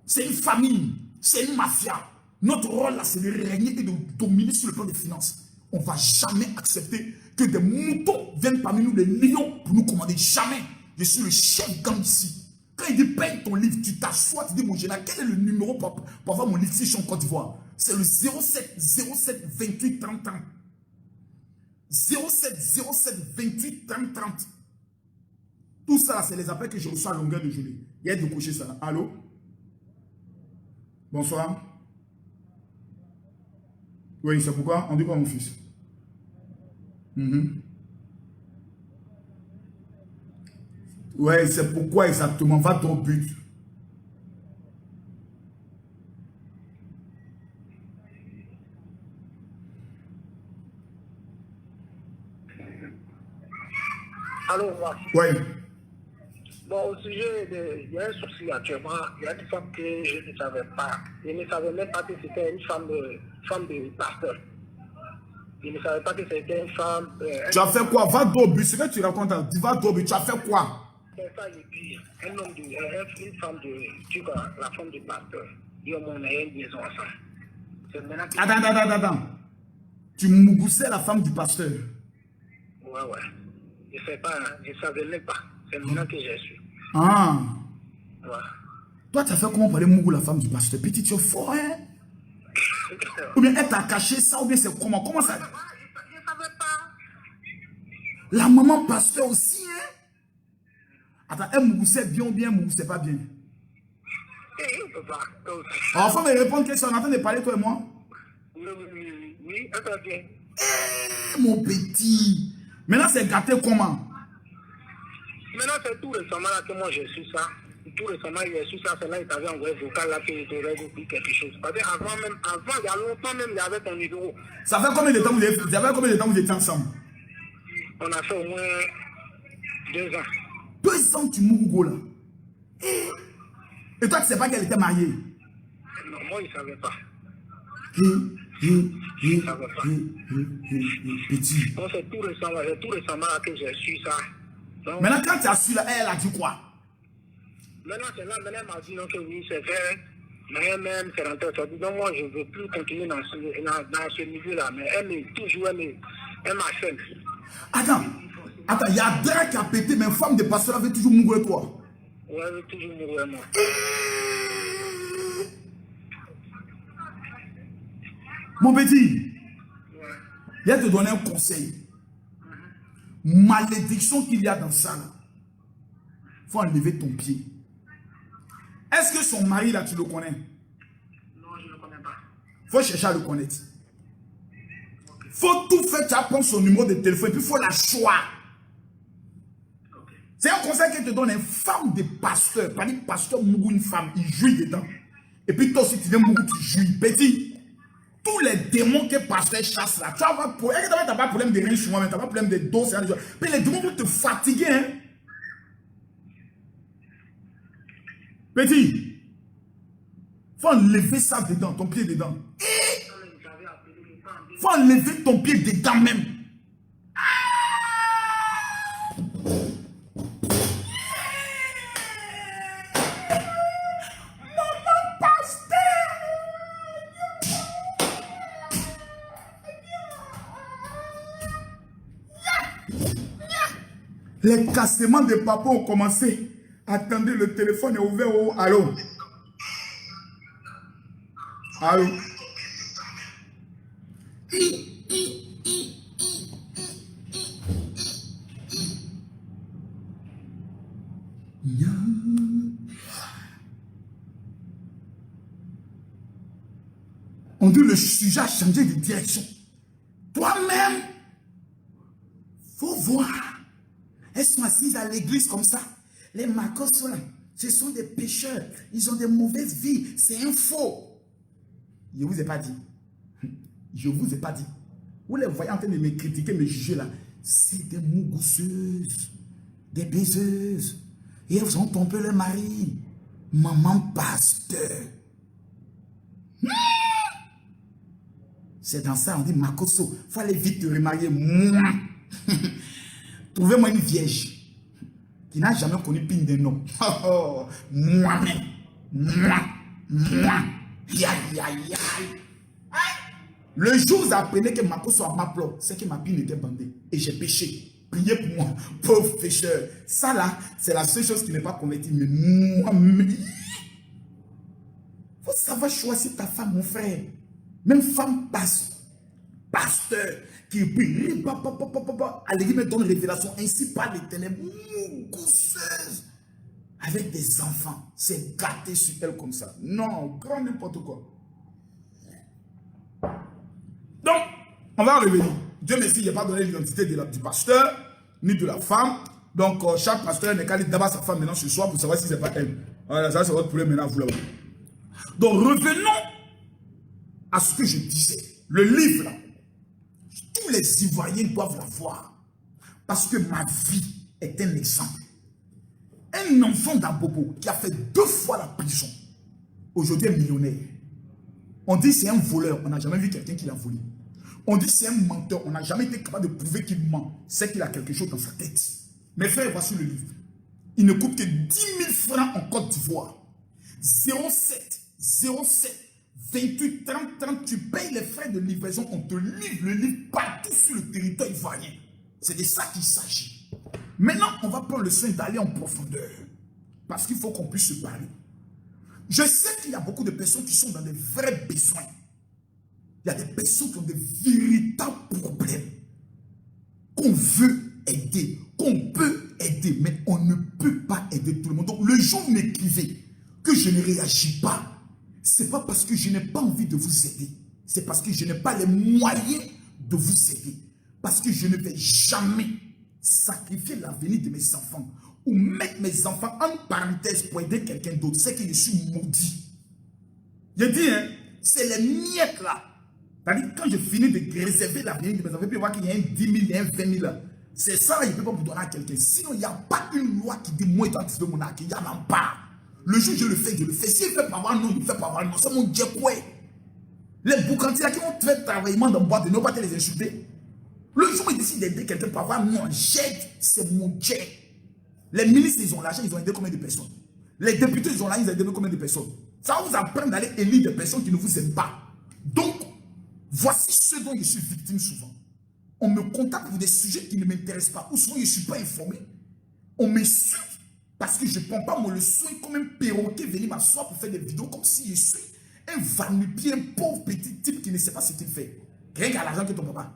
C'est une famille. C'est une mafia. Notre rôle, là, c'est de régner et de dominer sur le plan des finances. On ne va jamais accepter que des moutons viennent parmi nous, des lions, pour nous commander. Jamais. Je suis le chef gang ici. Quand il dit paye ton livre, tu t'assois, tu dis mon général, quel est le numéro pour avoir mon livre si je suis en Côte d'Ivoire? C'est le 07 07 28 30 30. 07 07 28 30 30. Tout ça, c'est les appels que je reçois à longueur de journée. Il y a de cocher ça. Allô? Bonsoir. Oui, c'est pourquoi? On dit quoi, mon fils? Oui, c'est pourquoi exactement. Va ton but. Allô, Oui. bon, au sujet de... Il y a un souci actuellement. Il y a une femme que je ne savais pas. Je ne savais même pas que c'était une femme de pasteur. Je ne savais pas que c'était une femme... Tu as fait quoi? Va ton but. Ce que tu racontes, va ton but. Tu as fait quoi? C'est ça, et puis, un homme une femme de... Tu vois, la femme du pasteur. Il y a une liaison ensemble. C'est maintenant que... Attends. Tu mougoussais la femme du pasteur. Ouais. Je ne sais pas, je ne savais même pas. C'est maintenant que j'ai su. Ah. Ouais. Toi, tu as fait comment pour aller mougou la femme du pasteur? Petit, tu es fort, hein? Ou bien elle t'a caché ça, ou bien c'est comment? Comment ça? Je ne savais pas. La maman pasteur aussi, hein? Attends, elle mougoussait bien ou bien elle mougoussait pas bien? Je ne peux pas. Enfin, me répondre question, on est en train de parler, toi et moi? Oui, elle va bien. Mon petit. Maintenant, c'est gâté comment? Maintenant, c'est tout récemment là que moi j'ai su ça. Tout récemment, j'ai su ça. C'est là qu'il t'avait envoyé vocal là que je t'aurais dit quelque chose. Parce qu'avant, il y a longtemps même, il y avait ton numéro. Ça fait combien de temps vous étiez ensemble? On a fait au moins 2 ans. 2 ans, tu mougou là. Et toi, tu sais pas qu'elle était mariée? Non, moi, il ne savait pas. Petit. Donc, c'est tout récemment là que j'ai su ça. Donc, Maintenant, quand tu as su là, elle a dit quoi? maintenant, c'est là, elle m'a dit non, que oui, c'est vrai. Mais même, c'est rentré. Ça dit, donc, moi, je ne veux plus continuer dans ce niveau-là. Mais elle m'achète. Attends, il y a Dra qui a pété, mais une femme de pasteur avait toujours mouru avec toi. Oui, elle veut toujours mourir avec moi. Mon petit, il te donner un conseil. Malédiction qu'il y a dans ça, il faut enlever ton pied. Est-ce que son mari là, tu le connais? Non, je ne le connais pas. Il faut chercher à le connaître. Il faut tout faire, tu apprends son numéro de téléphone, et puis il faut la choisir. C'est un conseil que te donne une femme de pasteur. Pas dire pasteur mougou une femme, il jouit dedans. Et puis toi aussi tu viens mougou, tu jouis. Petit, tous les démons que pasteur chasse là, tu n'as pas de problème de rien sur moi, mais tu n'as pas de problème de dos. Puis les démons vont te fatiguer. Hein? Petit, faut enlever ça dedans, ton pied dedans. Faut enlever ton pied dedans même. Les cassements de papa ont commencé. Attendez, le téléphone est ouvert. Oh, allô? Allô? On dit le sujet a changé de direction. Toi-même, faut voir. Elles sont assises à l'église comme ça. Les Marcos sont là. Ce sont des pécheurs. Ils ont des mauvaises vies. C'est un faux. Je ne vous ai pas dit. Je ne vous ai pas dit. Vous les voyez en train de me critiquer, me juger là. C'est des mougousseuses, des baiseuses. Et elles ont trompé leur mari. Maman pasteur. C'est dans ça, on dit Makoso, il faut aller vite te remarier. Moi. Trouvez-moi une vierge qui n'a jamais connu pine de nom. Moi-même. Moi. Aïe, aïe, aïe. Le jour où vous apprenez que Makoso a m'appelé, c'est que ma pine était bandée. Et j'ai péché. Priez pour moi, pauvre pécheur. Ça là, c'est la seule chose qui n'est pas convertie. Mais moi-même. Il faut savoir choisir ta femme, mon frère. Même femme pasteur qui prie, à l'église me donne révélation, ainsi par l'Éternel, mousseuse, avec des enfants, c'est gâté sur elle comme ça. Non, grand n'importe quoi. Donc, on va revenir. Dieu merci, il n'a pas donné l'identité du pasteur, ni de la femme. Donc, chaque pasteur n'est qu'à aller d'abord sa femme maintenant ce soir pour savoir si ce n'est pas elle. Voilà, ça c'est votre problème maintenant, vous là-bas. Donc, revenons à ce que je disais. Le livre, là, tous les Ivoiriens doivent la voir. Parce que ma vie est un exemple. Un enfant d'Abobo qui a fait 2 fois la prison, aujourd'hui est millionnaire. On dit c'est un voleur, on n'a jamais vu quelqu'un qui l'a volé. On dit c'est un menteur, on n'a jamais été capable de prouver qu'il ment. C'est qu'il a quelque chose dans sa tête. Mes frères, voici le livre. Il ne coûte que 10 000 francs en Côte d'Ivoire. 07 28 30 30, tu payes les frais de livraison, on te livre le livre partout sur le territoire ivoirien. C'est de ça qu'il s'agit. Maintenant, on va prendre le soin d'aller en profondeur. Parce qu'il faut qu'on puisse se parler. Je sais qu'il y a beaucoup de personnes qui sont dans des vrais besoins. Il y a des personnes qui ont des véritables problèmes. Qu'on veut aider, qu'on peut aider, mais on ne peut pas aider tout le monde. Donc, le jour où vous m'écrivez que je ne réagis pas, ce n'est pas parce que je n'ai pas envie de vous aider. C'est parce que je n'ai pas les moyens de vous aider. Parce que je ne vais jamais sacrifier l'avenir de mes enfants ou mettre mes enfants en parenthèse pour aider quelqu'un d'autre. C'est que je suis maudit. Je dis, hein, c'est les miettes là. C'est-à-dire, quand je finis de réserver l'avenir de mes enfants, puis voir qu'il y a un 10 000, il y a un 20 000 là. C'est ça, je ne peux pas vous donner à quelqu'un. Sinon, il n'y a pas une loi qui dit moi, je dois trouver mon acquis. Il n'y en a pas. Le jour où je le fais, je le fais. S'il fait pas avoir non, il fait pas avoir non. C'est mon Dieu quoi. Les boucantiers là qui vont faire travaillement dans le boîte, ne vont pas te les insulter. Le jour où ils décident d'aider quelqu'un pour avoir non, j'aide, c'est mon Dieu. Les ministres, ils ont l'argent, ils ont aidé combien de personnes? Les députés, ils ont l'argent, ils ont aidé combien de personnes? Ça va vous apprendre d'aller élire des personnes qui ne vous aiment pas. Donc, voici ce dont je suis victime souvent. On me contacte pour des sujets qui ne m'intéressent pas, ou souvent je ne suis pas informé. On m'insulte. Parce que je ne prends pas mon le soin comme un perroquet venir m'asseoir pour faire des vidéos comme si je suis un vanupier, un pauvre petit type qui ne sait pas ce qu'il fait. Rien qu'à l'argent que ton papa.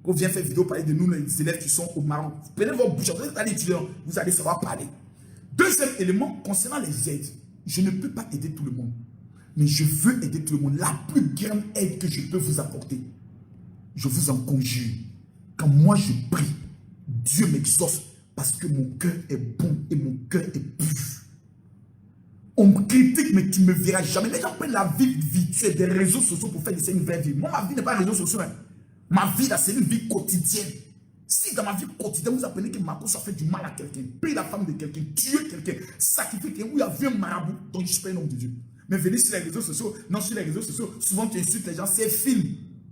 Quand vient faire vidéo parler de nous, les élèves qui sont au Maroc. Prenez votre bouche, vous êtes allé étudiant, vous allez savoir parler. Deuxième élément, concernant les aides. Je ne peux pas aider tout le monde. Mais je veux aider tout le monde. La plus grande aide que je peux vous apporter, je vous en conjure. Quand moi je prie, Dieu m'exauce. Parce que mon cœur est bon et mon cœur est pur. On me critique, mais tu ne me verras jamais. Les gens prennent la vie virtuelle des réseaux sociaux pour faire une vraie vie. Moi, ma vie n'est pas réseaux sociaux. Hein. Ma vie, là, c'est une vie quotidienne. Si dans ma vie quotidienne, vous apprenez que Marcos a fait du mal à quelqu'un, pris la femme de quelqu'un, tué quelqu'un, sacrifié quelqu'un, où il y a vu un marabout, donc je suis pas un homme de Dieu. Mais venez sur les réseaux sociaux. Non, sur les réseaux sociaux, souvent tu insultes les gens, c'est un film.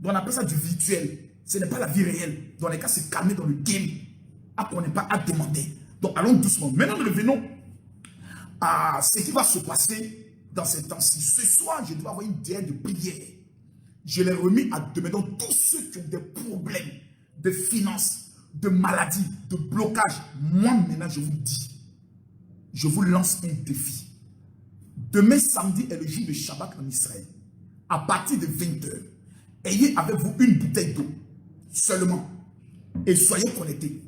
Donc on appelle ça du virtuel. Ce n'est pas la vie réelle. Dans les cas, c'est calmer dans le game. On n'est pas à demander. Donc, allons doucement. Maintenant, revenons à ce qui va se passer dans ces temps-ci. Ce soir, je dois avoir une diète de prière. Je l'ai remis à demain. Donc, tous ceux qui ont des problèmes de finances, de maladie, de blocage, moi maintenant je vous dis, je vous lance un défi. Demain samedi est le jour de Shabbat en Israël. À partir de 20 h, ayez avec vous une bouteille d'eau seulement et soyez connectés.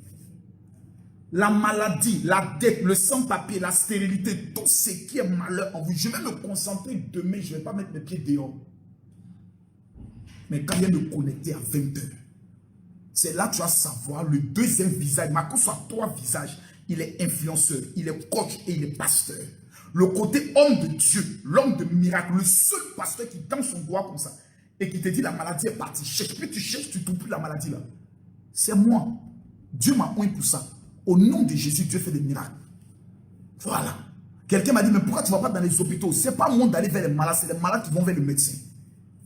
La maladie, la dette, le sans-papier, la stérilité, tout ce qui est malheur en vous, je vais me concentrer demain, je ne vais pas mettre mes pieds dehors. Mais quand il vient de connecter à 20 h, c'est là que tu vas savoir le deuxième visage. Marcos a 3 visages. Il est influenceur, il est coach et il est pasteur. Le côté homme de Dieu, l'homme de miracle, le seul pasteur qui tend son doigt comme ça et qui te dit la maladie est partie. Cherche, puis tu cherches, tu ne trouves plus la maladie là. C'est moi. Dieu m'a oint pour ça. Au nom de Jésus, Dieu fait des miracles. Voilà. Quelqu'un m'a dit, mais pourquoi tu ne vas pas dans les hôpitaux? Ce n'est pas moi d'aller vers les malades, c'est les malades qui vont vers le médecin.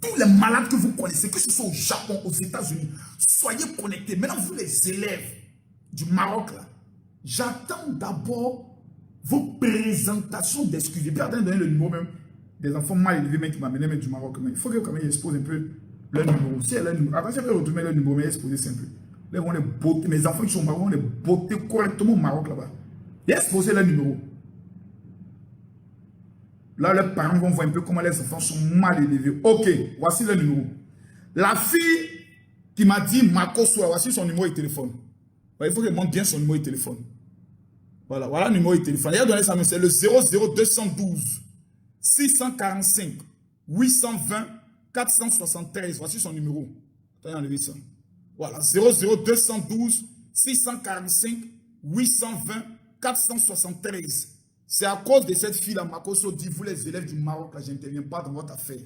Tous les malades que vous connaissez, que ce soit au Japon, aux États-Unis, soyez connectés. Maintenant, vous les élèves du Maroc, là, j'attends d'abord vos présentations d'excuses. Et puis, attendez de donner le numéro même des enfants mal élevés, même qui m'amènent du Maroc. Mais il faut que quand même ils exposent un peu leur numéro. Si elle a le numéro, après, je vais retrouver leur numéro, mais exposer un peu. Là, ils vont les botter. Mes enfants qui sont au Maroc vont les botter correctement au Maroc là-bas. Et exposer leur numéro. Là, les parents vont voir un peu comment les enfants sont mal élevés. Ok, voici le numéro. La fille qui m'a dit Marcos, voici son numéro de téléphone. Il faut qu'elle montre bien son numéro de téléphone. Voilà, voilà le numéro de téléphone. Il a donné ça, mais c'est le 00212 645 820 473. Voici son numéro. Attendez, enlever ça. Voilà, 00212 645 820 473. C'est à cause de cette fille-là, Makoso dit, vous les élèves du Maroc, là, je n'interviens pas dans votre affaire.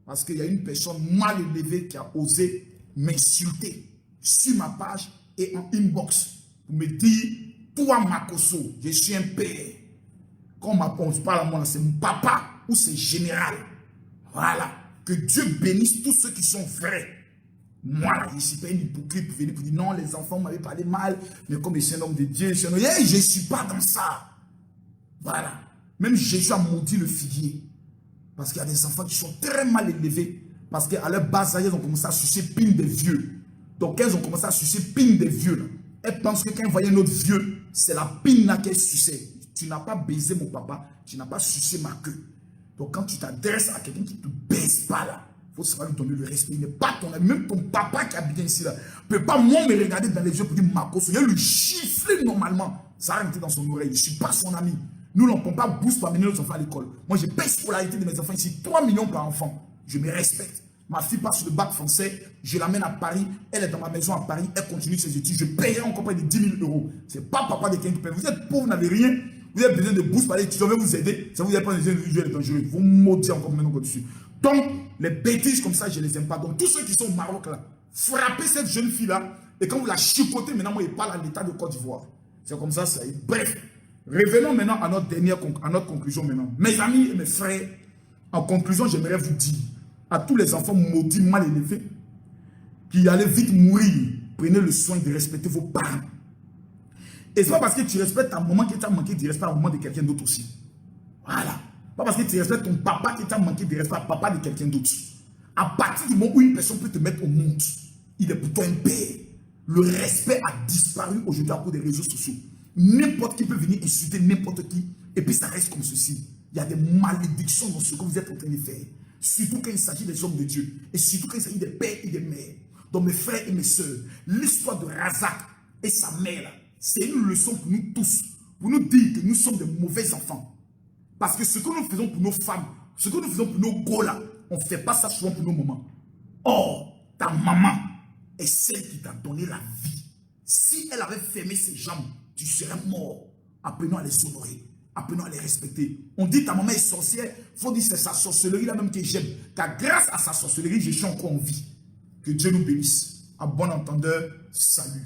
Parce qu'il y a une personne mal élevée qui a osé m'insulter sur ma page et en inbox pour me dire, toi Makoso, je suis un père. Quand on parle à moi, c'est mon papa ou c'est général. Voilà. Que Dieu bénisse tous ceux qui sont vrais. Moi, je ne suis pas une hypocrite pour venir pour dire, non, les enfants m'avaient parlé mal, mais comme je suis un homme de Dieu, je ne suis pas dans ça. Voilà. Même Jésus a maudit le figuier. Parce qu'il y a des enfants qui sont très mal élevés. Parce qu'à leur bas âge, ils ont commencé à sucer pine des vieux. Donc, elles ont commencé à sucer pine des vieux. Là. Elles pensent que quand elles voyaient notre vieux, c'est la pine là qu'elles suçaient. Tu n'as pas baisé mon papa, tu n'as pas sucé ma queue. Donc, quand tu t'adresses à quelqu'un qui ne te baise pas là, il faut savoir lui donner le respect. Il n'est pas ton ami. Même ton papa qui habite ici là, ne peut pas moi me regarder dans les yeux pour dire Marcos. Il a lui gifler normalement. Ça a rentré dans son oreille. Je ne suis pas son ami. Nous n'en prenons pas bourse pour amener nos enfants à l'école. Moi, je paye la scolarité de mes enfants ici, 3 millions par enfant. Je me respecte. Ma fille passe sur le bac français, je l'amène à Paris, elle est dans ma maison à Paris, elle continue ses études, je paierai encore près de 10 000 euros. Ce n'est pas papa de quelqu'un qui paye. Vous êtes pauvre, vous n'avez rien, vous avez besoin de bourse pour aller étudier, on va vous aider. Ça vous n'avez pas besoin de jouer dangereux. Vous maudissez encore maintenant dessus. Donc, les bêtises comme ça, je ne les aime pas. Donc, tous ceux qui sont au Maroc là, frappez cette jeune fille là, et quand vous la chicotez, maintenant, moi, il parle à l'état de Côte d'Ivoire. C'est comme ça, ça est. Bref. Revenons maintenant à notre conclusion maintenant. Mes amis et mes frères, en conclusion, j'aimerais vous dire à tous les enfants maudits, mal élevés, qui allaient vite mourir, prenez le soin de respecter vos parents. Et ce n'est pas parce que tu respectes ta maman que tu as manqué de respect à la maman de quelqu'un d'autre aussi. Voilà. Pas parce que tu respectes ton papa que tu as manqué de respect à papa de quelqu'un d'autre. À partir du moment où une personne peut te mettre au monde, il est pour toi un père. Le respect a disparu aujourd'hui à cause des réseaux sociaux. N'importe qui peut venir insulter n'importe qui. Et puis ça reste comme ceci. Il y a des malédictions dans ce que vous êtes en train de faire. Surtout quand il s'agit des hommes de Dieu. Et surtout quand il s'agit des pères et des mères. Donc mes frères et mes soeurs, l'histoire de Razak et sa mère, c'est une leçon pour nous tous. Pour nous dire que nous sommes de mauvais enfants. Parce que ce que nous faisons pour nos femmes, ce que nous faisons pour nos golas, on ne fait pas ça souvent pour nos mamans. Or, ta maman est celle qui t'a donné la vie. Si elle avait fermé ses jambes, tu serais mort. Apprenons à les honorer. Apprenons à les respecter. On dit ta maman est sorcière. Il faut dire c'est sa sorcellerie là même que j'aime. Car grâce à sa sorcellerie, je suis encore en vie. Que Dieu nous bénisse. À bon entendeur, salut.